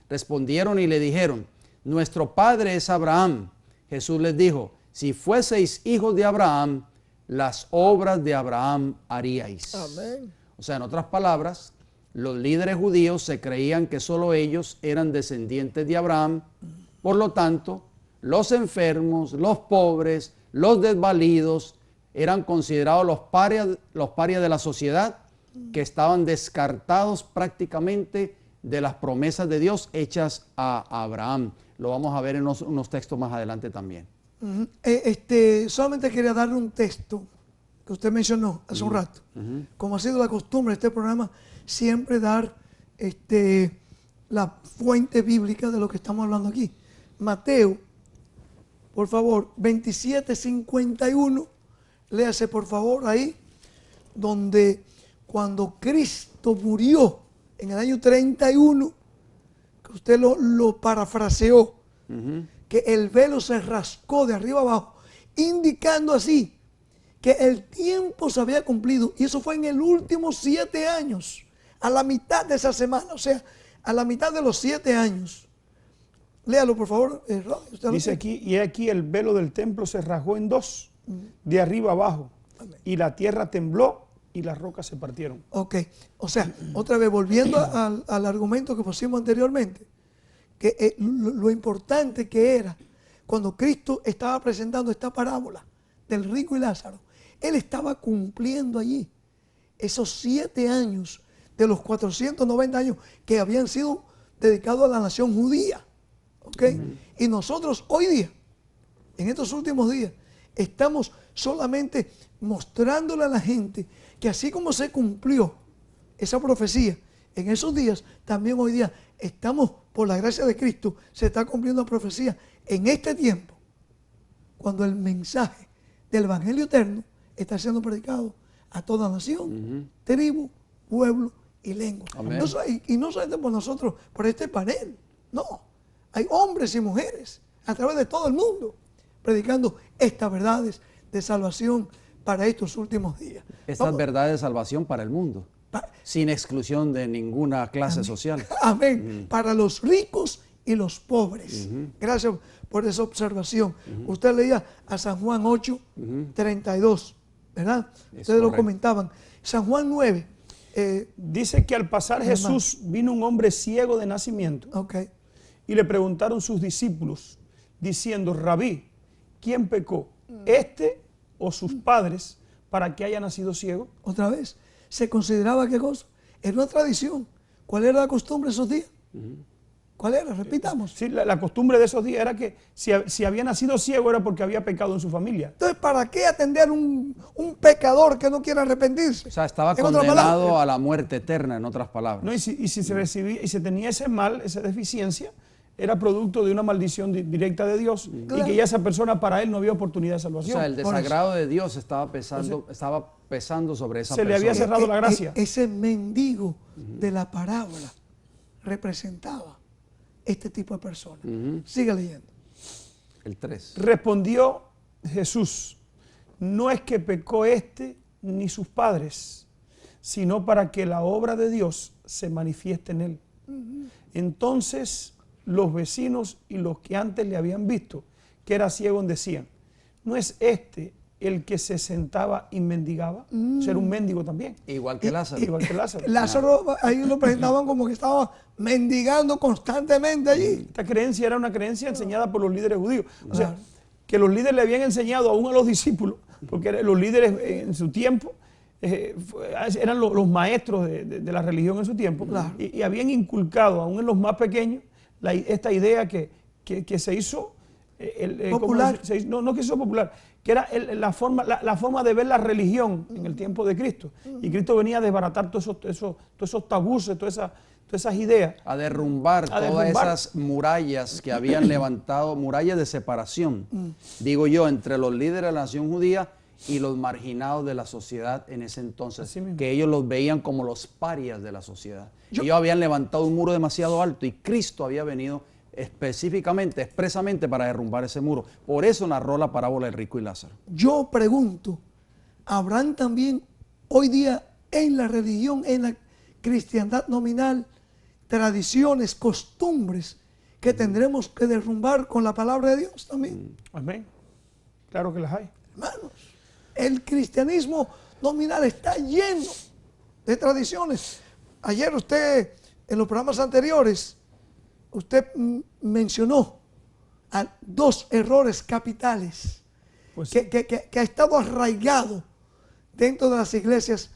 Respondieron y le dijeron, nuestro padre es Abraham. Jesús les dijo, si fueseis hijos de Abraham, las obras de Abraham haríais. Amén. O sea, en otras palabras, los líderes judíos se creían que solo ellos eran descendientes de Abraham. Por lo tanto, los enfermos, los pobres, los desvalidos, eran considerados los parias de la sociedad, que estaban descartados prácticamente de las promesas de Dios hechas a Abraham. Lo vamos a ver en unos textos más adelante también. Solamente quería darle un texto que usted mencionó hace un rato. Como ha sido la costumbre de este programa, siempre dar la fuente bíblica de lo que estamos hablando aquí. Mateo, por favor, 27:51. Léase por favor ahí, donde cuando Cristo murió en el año 31, que usted lo parafraseó, que el velo se rascó de arriba abajo, indicando así que el tiempo se había cumplido, y eso fue en el último 7 años, a la mitad de esa semana, o sea, a la mitad de los 7 años. Léalo por favor. Dice aquí, y aquí el velo del templo se rasgó en dos, de arriba abajo, y la tierra tembló y las rocas se partieron. Ok, o sea, otra vez volviendo al argumento que pusimos anteriormente, que lo importante que era cuando Cristo estaba presentando esta parábola del rico y Lázaro, Él estaba cumpliendo allí esos 7 años de los 490 años que habían sido dedicados a la nación judía. ¿Ok? ¿ok? Y nosotros hoy día, en estos últimos días, estamos solamente mostrándole a la gente que así como se cumplió esa profecía en esos días, también hoy día estamos, por la gracia de Cristo, se está cumpliendo la profecía en este tiempo, cuando el mensaje del Evangelio eterno está siendo predicado a toda nación, tribu, pueblo y lengua. Amén. Y no solamente por nosotros, por este panel, no. Hay hombres y mujeres a través de todo el mundo predicando estas verdades de salvación para estos últimos días. Estas verdades de salvación para el mundo, sin exclusión de ninguna clase social. Amén. Para los ricos y los pobres. Gracias por esa observación. Usted leía a San Juan 8, 32, ¿verdad? Ustedes lo comentaban. San Juan 9. Dice que al pasar Jesús vino un hombre ciego de nacimiento. Okay. Y le preguntaron sus discípulos, diciendo, Rabí, ¿quién pecó? ¿Este o sus padres para que haya nacido ciego? Otra vez, se consideraba qué cosa. Era una tradición. ¿Cuál era la costumbre esos días? ¿Cuál era? Repitamos. Sí, la costumbre de esos días era que si había nacido ciego era porque había pecado en su familia. Entonces, ¿para qué atender un pecador que no quiere arrepentirse? O sea, estaba En otras condenado palabras. a la muerte eterna, en otras palabras. ¿No? Y si se recibía, y se tenía ese mal, esa deficiencia, era producto de una maldición directa de Dios y que ya esa persona, para él no había oportunidad de O salvación. sea, el desagrado de Dios estaba pesando sobre esa se persona. le había cerrado la gracia. Ese mendigo de la parábola representaba este tipo de personas. Sigue leyendo. El 3. Respondió Jesús, no es que pecó este ni sus padres, sino para que la obra de Dios se manifieste en él. Entonces los vecinos y los que antes le habían visto que era ciego decían, ¿no es este el que se sentaba y mendigaba? O sea, era un mendigo también. Igual que Lázaro. Igual que Lázaro. Lázaro, ahí lo presentaban como que estaba mendigando constantemente allí. Esta creencia era una creencia enseñada por los líderes judíos. O sea, que los líderes le habían enseñado aún a los discípulos, porque los líderes en su tiempo eran los maestros de la religión en su tiempo, y habían inculcado aún en los más pequeños esta idea que se hizo popular. No que se hizo popular, que era la forma de ver la religión en el tiempo de Cristo. Y Cristo venía a desbaratar todos esos tabúes, todas esas ideas. A derrumbar todas esas murallas que habían levantado, murallas de separación, digo yo, entre los líderes de la nación judía y los marginados de la sociedad en ese entonces, que ellos los veían como los parias de la sociedad. Ellos habían levantado un muro demasiado alto y Cristo había venido específicamente, expresamente para derrumbar ese muro. Por eso narró la parábola del rico y Lázaro. Yo pregunto, ¿habrán también hoy día en la religión, en la cristiandad nominal, tradiciones, costumbres que tendremos que derrumbar con la palabra de Dios también? Amén. Claro que las hay. Hermanos, el cristianismo nominal está lleno de tradiciones. Ayer usted, en los programas anteriores, usted mencionó a dos errores capitales Pues que ha estado arraigado dentro de las iglesias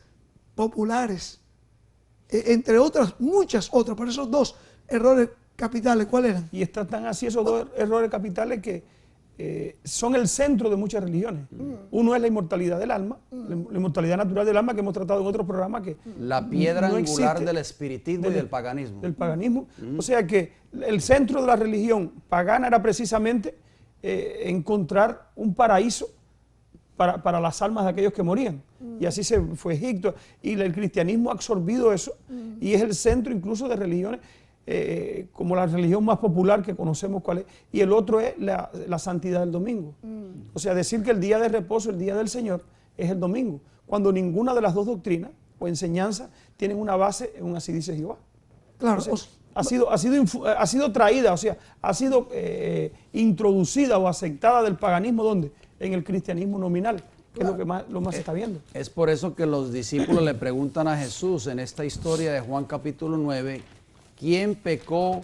populares, entre otras, muchas otras, pero esos dos errores capitales, ¿cuáles eran? Y están tan así esos dos errores capitales que son el centro de muchas religiones. Uno es la inmortalidad del alma, la inmortalidad natural del alma, que hemos tratado en otros programas, que La piedra no angular existe, del espiritismo y del paganismo. Del paganismo. O sea que el centro de la religión pagana era precisamente encontrar un paraíso para las almas de aquellos que morían. Y así se fue Egipto. Y el cristianismo ha absorbido eso y es el centro incluso de religiones como la religión más popular que conocemos cuál es. Y el otro es la santidad del domingo. O sea, decir que el día de reposo, el día del Señor, es el domingo, cuando ninguna de las dos doctrinas o enseñanzas tienen una base en un así dice Jehová. Claro, O sea, ha sido traída, o sea, ha sido introducida o aceptada del paganismo, ¿dónde? En el cristianismo nominal, que es lo que más se está viendo. Es por eso que los discípulos le preguntan a Jesús en esta historia de Juan capítulo 9, ¿quién pecó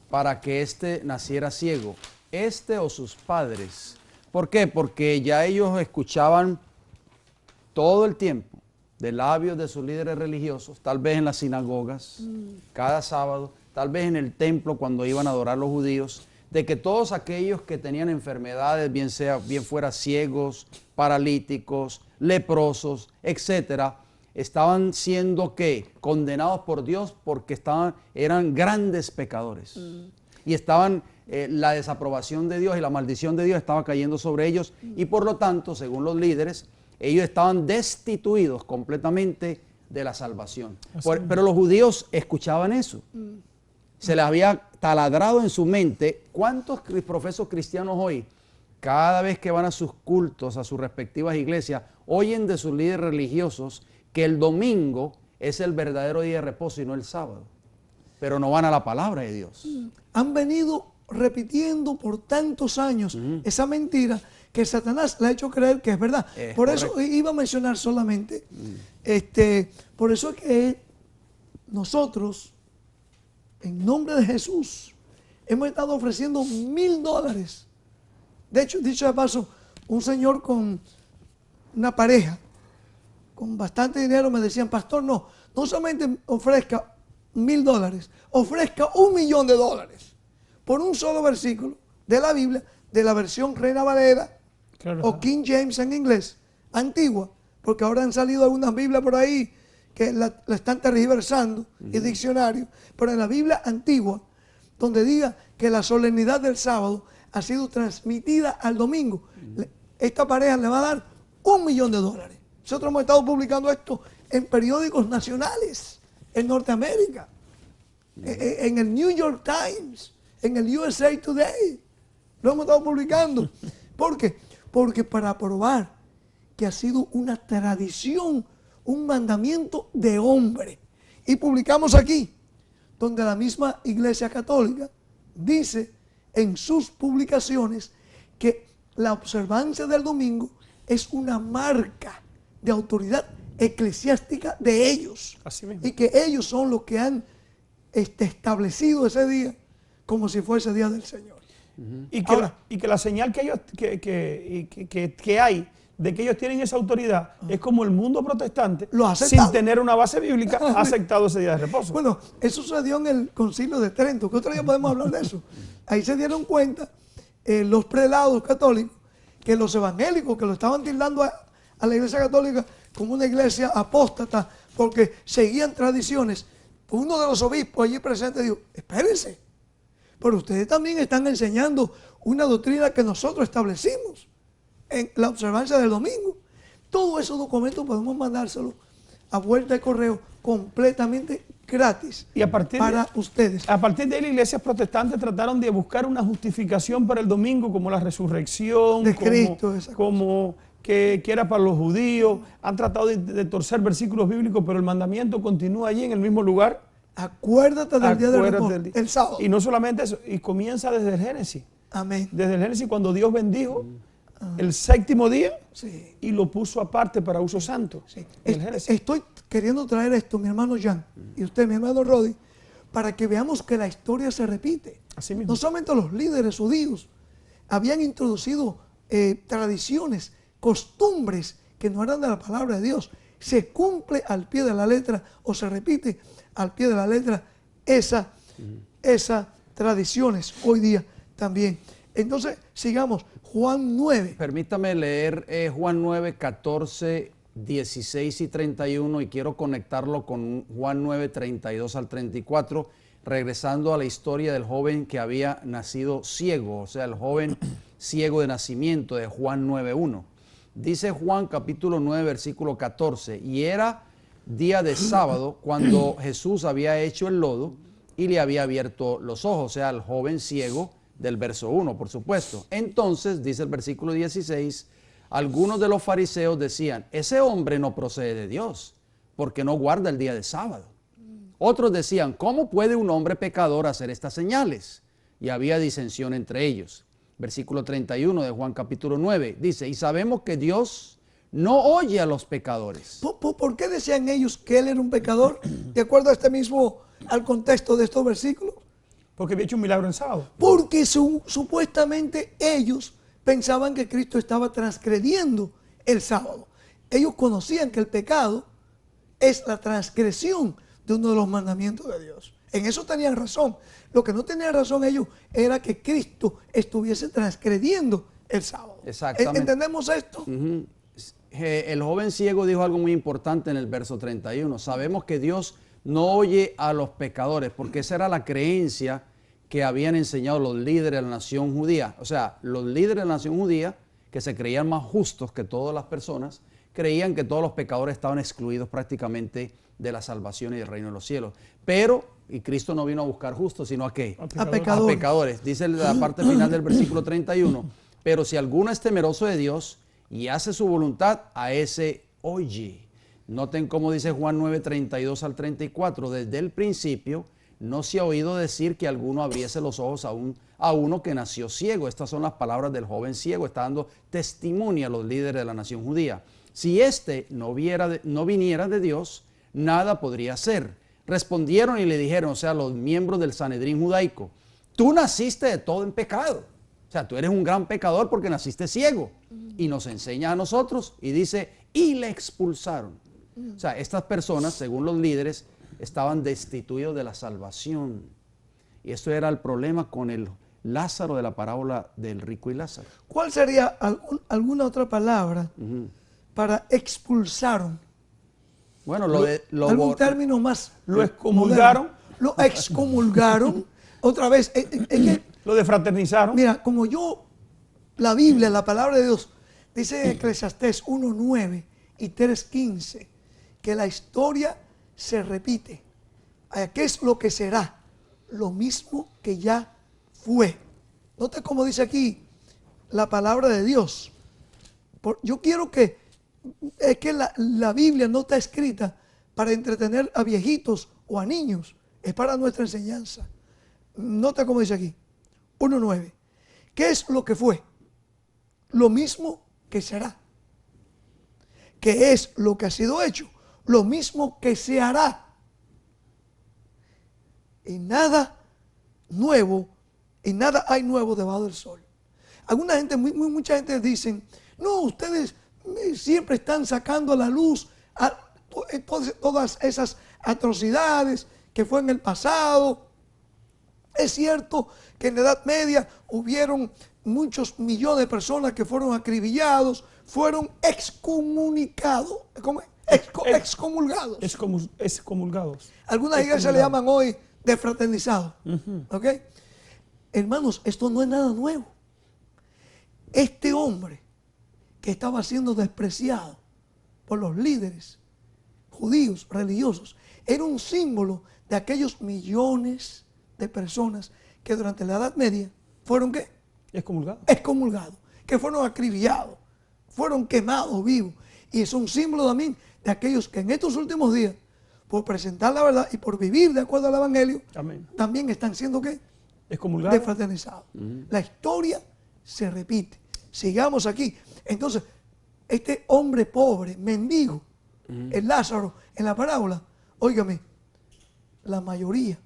para que éste naciera ciego? ¿Este o sus padres? ¿Por qué? Porque ya ellos escuchaban todo el tiempo de labios de sus líderes religiosos, tal vez en las sinagogas, cada sábado, tal vez en el templo cuando iban a adorar los judíos, de que todos aquellos que tenían enfermedades, bien fuera ciegos, paralíticos, leprosos, etcétera, estaban siendo ¿qué? Condenados por Dios porque eran grandes pecadores. Y estaban, la desaprobación de Dios y la maldición de Dios estaba cayendo sobre ellos, y por lo tanto, según los líderes, ellos estaban destituidos completamente de la salvación. Pero los judíos escuchaban eso. Se les había taladrado en su mente. ¿Cuántos profesos cristianos hoy, cada vez que van a sus cultos, a sus respectivas iglesias, oyen de sus líderes religiosos que el domingo es el verdadero día de reposo y no el sábado? Pero no van a la palabra de Dios. Han venido repitiendo por tantos años esa mentira que Satanás le ha hecho creer que es verdad. Por eso correcto. iba a mencionar solamente, por eso es que nosotros, en nombre de Jesús, hemos estado ofreciendo $1000. De hecho, dicho de paso, un señor con una pareja, con bastante dinero, me decían, pastor, no solamente ofrezca $1000, ofrezca $1.000.000 por un solo versículo de la Biblia, de la versión Reina Valera, Claro. o King James en inglés, antigua, porque ahora han salido algunas Biblias por ahí que la están tergiversando, y diccionarios, pero en la Biblia antigua, donde diga que la solemnidad del sábado ha sido transmitida al domingo, esta pareja le va a dar $1.000.000. Nosotros hemos estado publicando esto en periódicos nacionales, en Norteamérica, en el New York Times, en el USA Today. Lo hemos estado publicando. ¿Por qué? Porque para probar que ha sido una tradición, un mandamiento de hombre. Y publicamos aquí, donde la misma Iglesia Católica dice en sus publicaciones que la observancia del domingo es una marca de autoridad eclesiástica de ellos. Así mismo. Y que ellos son los que han establecido ese día como si fuese día del Señor. Y que la señal que ellos que hay de que ellos tienen esa autoridad es como el mundo protestante, Lo ha aceptado. sin tener una base bíblica, ha aceptado ese día de reposo. Bueno, eso sucedió en el Concilio de Trento, que otro día podemos hablar de eso. Ahí se dieron cuenta los prelados católicos que los evangélicos que lo estaban tildando a la Iglesia Católica como una iglesia apóstata porque seguían tradiciones. Uno de los obispos allí presentes dijo, espérense, pero ustedes también están enseñando una doctrina que nosotros establecimos en la observancia del domingo. Todos esos documentos podemos mandárselos a vuelta de correo completamente gratis Y a partir para ustedes. A partir de ahí, las iglesias protestantes trataron de buscar una justificación para el domingo, como la resurrección, De Cristo, esa como que era para los judíos. Han tratado de torcer versículos bíblicos, pero el mandamiento continúa allí en el mismo lugar. Acuérdate del día del Acuérdate reposo, del día. el sábado. Y no solamente eso, y comienza desde el Génesis. Amén. Desde el Génesis, cuando Dios bendijo el séptimo día Sí. y lo puso aparte para uso santo. Sí. El Génesis. Estoy queriendo traer esto, mi hermano Jan, y usted, mi hermano Rodi, para que veamos que la historia se repite. Así mismo. No solamente los líderes judíos habían introducido tradiciones, costumbres que no eran de la palabra de Dios. Se cumple al pie de la letra o se repite al pie de la letra esas tradiciones hoy día también. Entonces, sigamos. Juan 9. Permítame leer Juan 9, 14, 16 y 31 y quiero conectarlo con Juan 9, 32 al 34, regresando a la historia del joven que había nacido ciego, o sea, el joven ciego de nacimiento de Juan 9, 1. Dice Juan capítulo 9, versículo 14, y era día de sábado cuando Jesús había hecho el lodo y le había abierto los ojos, o sea, al joven ciego del verso 1, por supuesto. Entonces, dice el versículo 16, algunos de los fariseos decían, ese hombre no procede de Dios, porque no guarda el día de sábado. Otros decían, ¿cómo puede un hombre pecador hacer estas señales? Y había disensión entre ellos. Versículo 31 de Juan capítulo 9, dice, y sabemos que Dios no oye a los pecadores. ¿Por qué decían ellos que él era un pecador? De acuerdo a al contexto de estos versículos. Porque había hecho un milagro en sábado. Porque supuestamente ellos pensaban que Cristo estaba transgrediendo el sábado. Ellos conocían que el pecado es la transgresión de uno de los mandamientos de Dios. En eso tenían razón. Lo que no tenían razón ellos era que Cristo estuviese transgrediendo el sábado. Exactamente. ¿Entendemos esto? Ujú. El joven ciego dijo algo muy importante en el verso 31. Sabemos que Dios no oye a los pecadores, porque esa era la creencia que habían enseñado los líderes de la nación judía. O sea, los líderes de la nación judía, que se creían más justos que todas las personas, creían que todos los pecadores estaban excluidos prácticamente de la salvación y del reino de los cielos. Pero, y Cristo no vino a buscar justos, sino a ¿qué? A pecadores. A pecadores. Dice la parte final del versículo 31. Pero si alguno es temeroso de Dios y hace su voluntad, a ese oye. Noten cómo dice Juan 9, 32 al 34. Desde el principio no se ha oído decir que alguno abriese los ojos a uno que nació ciego. Estas son las palabras del joven ciego. Está dando testimonio a los líderes de la nación judía. Si éste no viniera de Dios, nada podría hacer. Respondieron y le dijeron, o sea, los miembros del Sanedrín judaico, tú naciste de todo en pecado. O sea, tú eres un gran pecador porque naciste ciego. Y nos enseña a nosotros y dice, y le expulsaron. O sea, estas personas, según los líderes, estaban destituidos de la salvación. Y esto era el problema con el Lázaro de la parábola del rico y Lázaro. ¿Cuál sería alguna otra palabra para expulsaron? Bueno, algún término más. Lo excomulgaron. Lo excomulgaron. Otra vez. Lo defraternizaron. Mira, como la Biblia, la palabra de Dios, dice en Eclesiastés 1:9 y 3:15, que la historia se repite. ¿Qué es lo que será? Lo mismo que ya fue. Note cómo dice aquí la palabra de Dios. Yo quiero que, es que la Biblia no está escrita para entretener a viejitos o a niños, es para nuestra enseñanza. Note cómo dice aquí, 1:9. ¿Qué es lo que fue? Lo mismo que será. ¿Qué es lo que ha sido hecho? Lo mismo que se hará. Y nada nuevo, y nada hay nuevo debajo del sol. Mucha gente dicen, no, ustedes siempre están sacando a la luz todas esas atrocidades que fue en el pasado. Es cierto que en la Edad Media hubieron muchos millones de personas que fueron acribillados, fueron excomunicados. ¿Cómo es? Excomulgados. Excomulgados. Algunas iglesias le llaman hoy defraternizados. ¿Ok? Hermanos, esto no es nada nuevo. Este hombre que estaba siendo despreciado por los líderes judíos, religiosos, era un símbolo de aquellos millones de personas que durante la Edad Media fueron ¿qué? Excomulgados, que fueron acribillados, fueron quemados vivos. Y es un símbolo también de aquellos que en estos últimos días, por presentar la verdad y por vivir de acuerdo al Evangelio, amén, también están siendo ¿qué? Excomulgados. Defraternizados. La historia se repite. Sigamos aquí. Entonces, este hombre pobre, mendigo, el Lázaro, en la parábola, óigame, la mayoría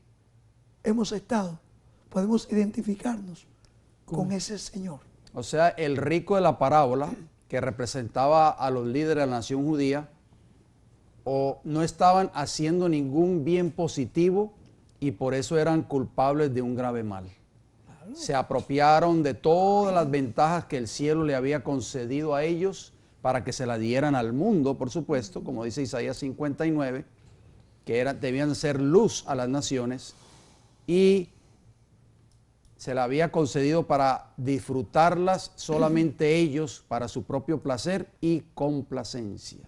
podemos identificarnos con ese señor. O sea, el rico de la parábola, que representaba a los líderes de la nación judía, o no estaban haciendo ningún bien positivo y por eso eran culpables de un grave mal. Claro. Se apropiaron de todas las ventajas que el cielo le había concedido a ellos para que se la dieran al mundo, por supuesto, como dice Isaías 59, que debían ser luz a las naciones, y se la había concedido para disfrutarlas solamente ellos, para su propio placer y complacencia.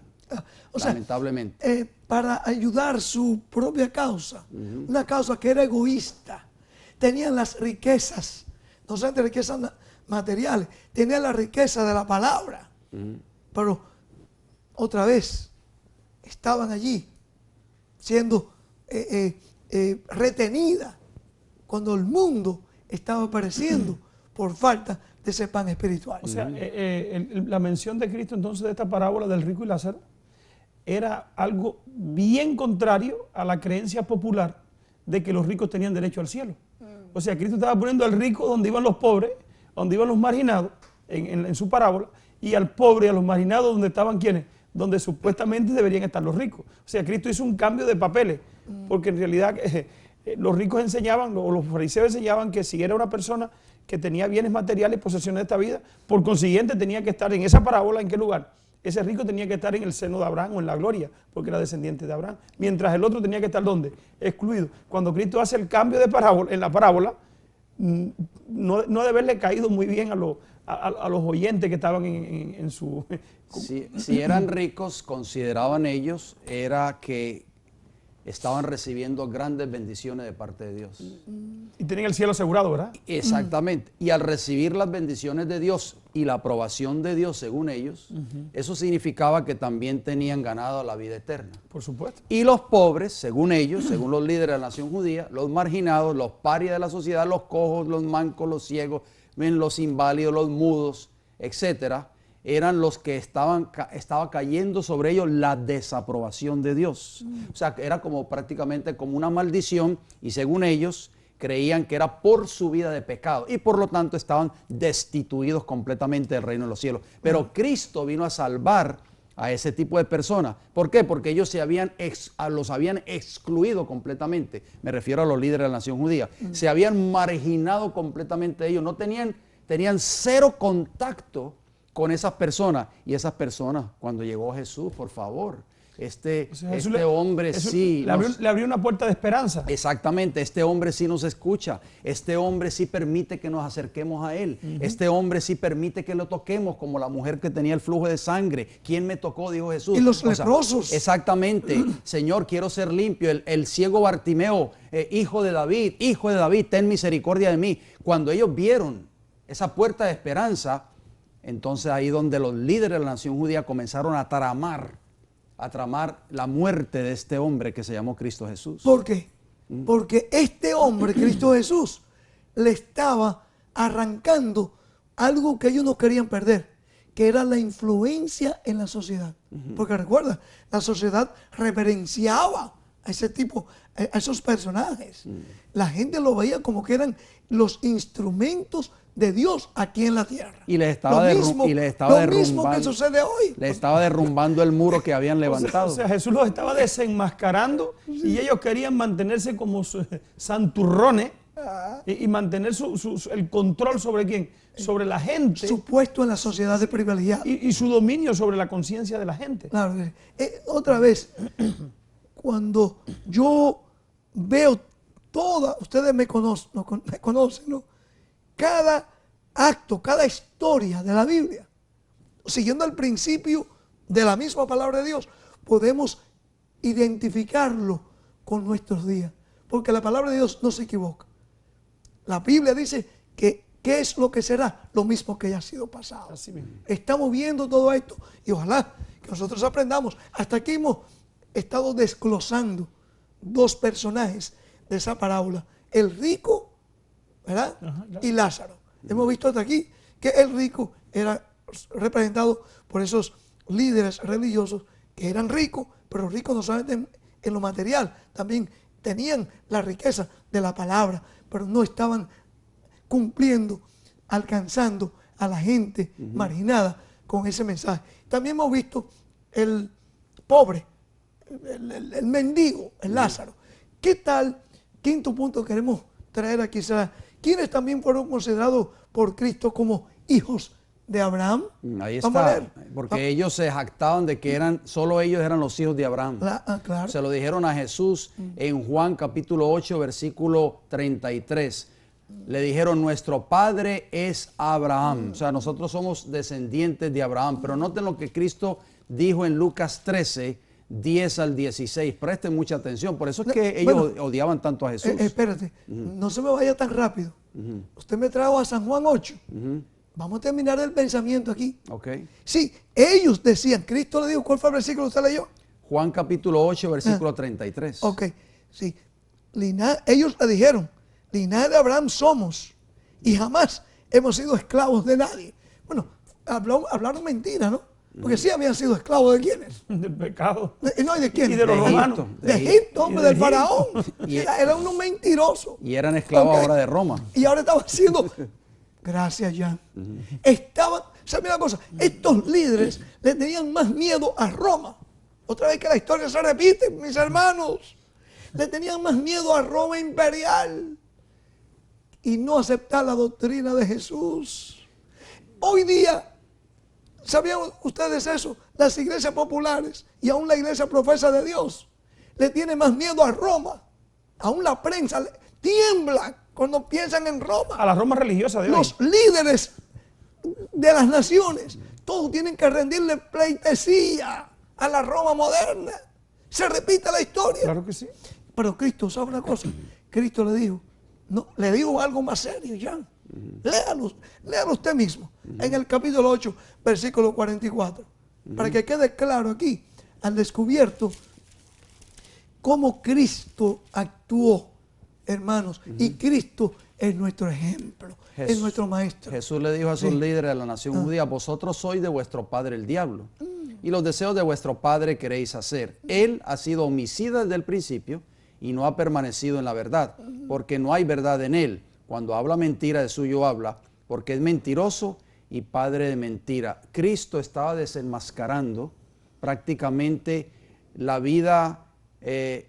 Lamentablemente. Para ayudar su propia causa, una causa que era egoísta. Tenían las riquezas, no solamente riquezas materiales, tenían la riqueza de la palabra. Pero otra vez estaban allí siendo retenida cuando el mundo estaba pereciendo por falta de ese pan espiritual. O sea, la mención de Cristo entonces de esta parábola del rico y Lázaro era algo bien contrario a la creencia popular de que los ricos tenían derecho al cielo. O sea, Cristo estaba poniendo al rico donde iban los pobres, donde iban los marginados, en su parábola, y al pobre y a los marginados donde estaban ¿quiénes? Donde supuestamente deberían estar los ricos. O sea, Cristo hizo un cambio de papeles, porque en realidad los ricos enseñaban, o los fariseos enseñaban que si era una persona que tenía bienes materiales, posesiones de esta vida, por consiguiente tenía que estar en esa parábola. ¿En qué lugar? Ese rico tenía que estar en el seno de Abraham o en la gloria, porque era descendiente de Abraham. Mientras el otro tenía que estar ¿dónde? Excluido. Cuando Cristo hace el cambio de parábola, en la parábola, no debe haberle caído muy bien a los oyentes que estaban en su... Si eran ricos, consideraban ellos, era que estaban recibiendo grandes bendiciones de parte de Dios. Y tenían el cielo asegurado, ¿verdad? Exactamente. Y al recibir las bendiciones de Dios y la aprobación de Dios, según ellos, eso significaba que también tenían ganado la vida eterna. Por supuesto. Y los pobres, según ellos, según los líderes de la nación judía, los marginados, los parias de la sociedad, los cojos, los mancos, los ciegos, los inválidos, los mudos, etcétera, eran los que estaba cayendo sobre ellos la desaprobación de Dios. O sea, era como prácticamente como una maldición, y según ellos creían que era por su vida de pecado y por lo tanto estaban destituidos completamente del reino de los cielos. Pero Cristo vino a salvar a ese tipo de personas. ¿Por qué? Porque ellos los habían excluido completamente. Me refiero a los líderes de la nación judía. Se habían marginado completamente de ellos. No tenían cero contacto con esas personas. Y esas personas, cuando llegó Jesús, por favor, este hombre sí le abrió una puerta de esperanza. Exactamente, este hombre sí nos escucha, este hombre sí permite que nos acerquemos a él, este hombre sí permite que lo toquemos, como la mujer que tenía el flujo de sangre. ¿Quién me tocó?, dijo Jesús. Y los leprosos. Exactamente. Señor, quiero ser limpio. El ciego Bartimeo, hijo de David, ten misericordia de mí. Cuando ellos vieron esa puerta de esperanza, entonces ahí donde los líderes de la nación judía comenzaron a tramar la muerte de este hombre que se llamó Cristo Jesús. ¿Por qué? Porque este hombre, Cristo Jesús, le estaba arrancando algo que ellos no querían perder, que era la influencia en la sociedad. Porque recuerda, la sociedad reverenciaba a ese tipo, a esos personajes. La gente lo veía como que eran los instrumentos de Dios aquí en la tierra. Y les estaba mismo que sucede hoy. Le estaba derrumbando el muro que habían levantado. O sea, Jesús los estaba desenmascarando y ellos querían mantenerse como santurrones y mantener el control sobre quién, sobre la gente. Su puesto en la sociedad de privilegiados. Y su dominio sobre la conciencia de la gente. Claro. Otra vez, cuando yo veo ustedes me conocen, ¿no? Cada acto, cada historia de la Biblia, siguiendo el principio de la misma palabra de Dios, podemos identificarlo con nuestros días. Porque la palabra de Dios no se equivoca. La Biblia dice que ¿qué es lo que será? Lo mismo que ya ha sido pasado. Así mismo. Estamos viendo todo esto y ojalá que nosotros aprendamos. Hasta aquí hemos estado desglosando dos personajes de esa parábola. El rico, ¿verdad? Y Lázaro. Hemos visto hasta aquí que el rico era representado por esos líderes religiosos que eran ricos, pero ricos no solamente en lo material, también tenían la riqueza de la palabra, pero no estaban cumpliendo, alcanzando a la gente marginada con ese mensaje. También hemos visto el pobre, el mendigo, el Lázaro. ¿Qué tal? Quinto punto queremos traer aquí, será quienes también fueron considerados por Cristo como hijos de Abraham. Ahí está, porque ellos se jactaban de que solo ellos eran los hijos de Abraham. Claro. Se lo dijeron a Jesús en Juan capítulo 8, versículo 33. Le dijeron, nuestro padre es Abraham. O sea, nosotros somos descendientes de Abraham. Pero noten lo que Cristo dijo en Lucas 13, 10 al 16. Presten mucha atención. Por eso es que ellos odiaban tanto a Jesús. Espérate, no se me vaya tan rápido. Usted me trajo a San Juan 8. Vamos a terminar el pensamiento aquí. Okay. Sí, ellos decían, Cristo le dijo, ¿cuál fue el versículo que usted leyó? Juan capítulo 8, versículo 33. Ok, sí. Ellos le dijeron, linaje de Abraham somos y jamás hemos sido esclavos de nadie. Bueno, hablaron mentira, ¿no? Porque sí habían sido esclavos, ¿de quiénes? Del pecado. No, ¿y de quiénes? Y de los romanos. De Egipto, hombre, del faraón. Era uno mentiroso. Y eran esclavos ahora de Roma. Y ahora estaban siendo... Gracias, Jan. Estaban... ¿Sabe una cosa? Estos líderes le tenían más miedo a Roma. Otra vez que la historia se repite, mis hermanos. Le tenían más miedo a Roma imperial y no aceptar la doctrina de Jesús. Hoy día, ¿sabían ustedes eso? Las iglesias populares y aún la iglesia profesa de Dios le tiene más miedo a Roma. Aún la prensa tiembla cuando piensan en Roma. A la Roma religiosa de hoy. Los líderes de las naciones, todos tienen que rendirle pleitesía a la Roma moderna. Se repite la historia. Claro que sí. Pero Cristo, ¿sabe una cosa? Cristo le dijo, no, le digo algo más serio ya. Léalo usted mismo. En el capítulo 8, versículo 44. Para que quede claro aquí, al descubierto, cómo Cristo actuó, hermanos. Y Cristo es nuestro ejemplo, es nuestro maestro. Jesús le dijo a sus líderes de la nación judía: vosotros sois de vuestro padre el diablo, y los deseos de vuestro padre queréis hacer. Él ha sido homicida desde el principio y no ha permanecido en la verdad, porque no hay verdad en él. Cuando habla mentira, de suyo habla, porque es mentiroso y padre de mentira. Cristo estaba desenmascarando prácticamente la vida,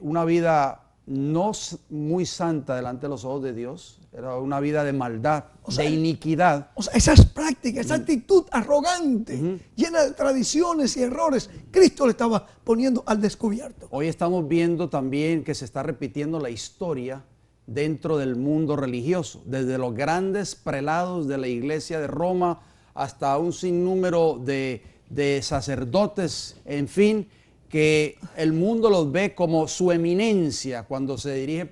una vida no muy santa delante de los ojos de Dios. Era una vida de maldad, de iniquidad. O sea, esas prácticas, esa actitud arrogante, llena de tradiciones y errores, Cristo le estaba poniendo al descubierto. Hoy estamos viendo también que se está repitiendo la historia dentro del mundo religioso, desde los grandes prelados de la iglesia de Roma hasta un sinnúmero de sacerdotes, en fin, que el mundo los ve como su eminencia cuando se dirige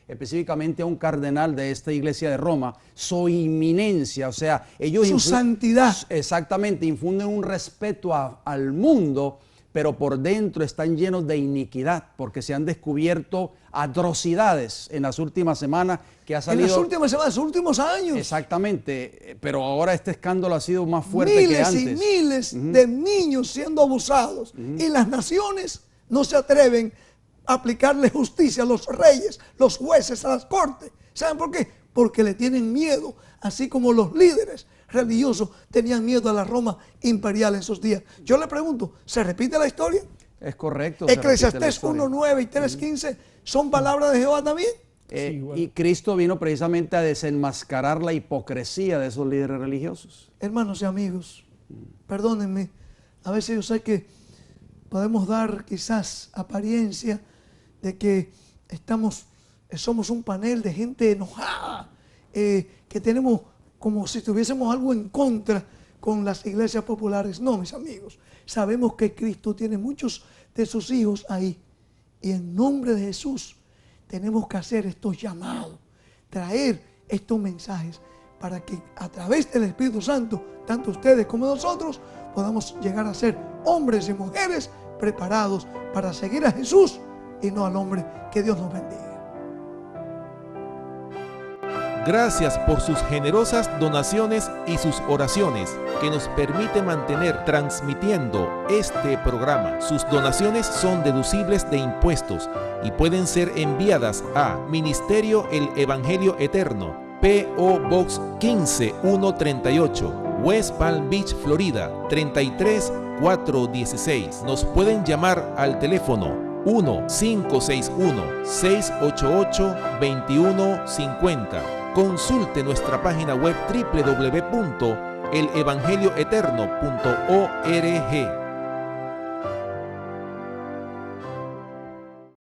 específicamente a un cardenal de esta iglesia de Roma, su eminencia, o sea, ellos su santidad. Exactamente, infunden un respeto al mundo, pero por dentro están llenos de iniquidad, porque se han descubierto atrocidades en las últimas semanas que ha salido. En las últimas semanas, los últimos años. Exactamente, pero ahora este escándalo ha sido más fuerte que antes. Miles y miles de niños siendo abusados, y las naciones no se atreven a aplicarle justicia a los reyes, los jueces, a las cortes. ¿Saben por qué? Porque le tienen miedo, así como los líderes religiosos tenían miedo a la Roma imperial en esos días. Yo le pregunto, ¿se repite la historia? Es correcto. Eclesiastés 1:9 y 3:15 son palabras de Jehová también. Y Cristo vino precisamente a desenmascarar la hipocresía de esos líderes religiosos. Hermanos y amigos, perdónenme, a veces yo sé que podemos dar quizás apariencia de que somos un panel de gente enojada, que tenemos como si tuviésemos algo en contra con las iglesias populares. No, mis amigos, sabemos que Cristo tiene muchos de sus hijos ahí, y en nombre de Jesús tenemos que hacer estos llamados, traer estos mensajes para que a través del Espíritu Santo, tanto ustedes como nosotros, podamos llegar a ser hombres y mujeres preparados para seguir a Jesús y no al hombre. Que Dios nos bendiga. Gracias por sus generosas donaciones y sus oraciones que nos permite mantener transmitiendo este programa. Sus donaciones son deducibles de impuestos y pueden ser enviadas a Ministerio El Evangelio Eterno, P.O. Box 15138, West Palm Beach, Florida 33416. Nos pueden llamar al teléfono 1-561-688-2150. Consulte nuestra página web www.elevangelioeterno.org.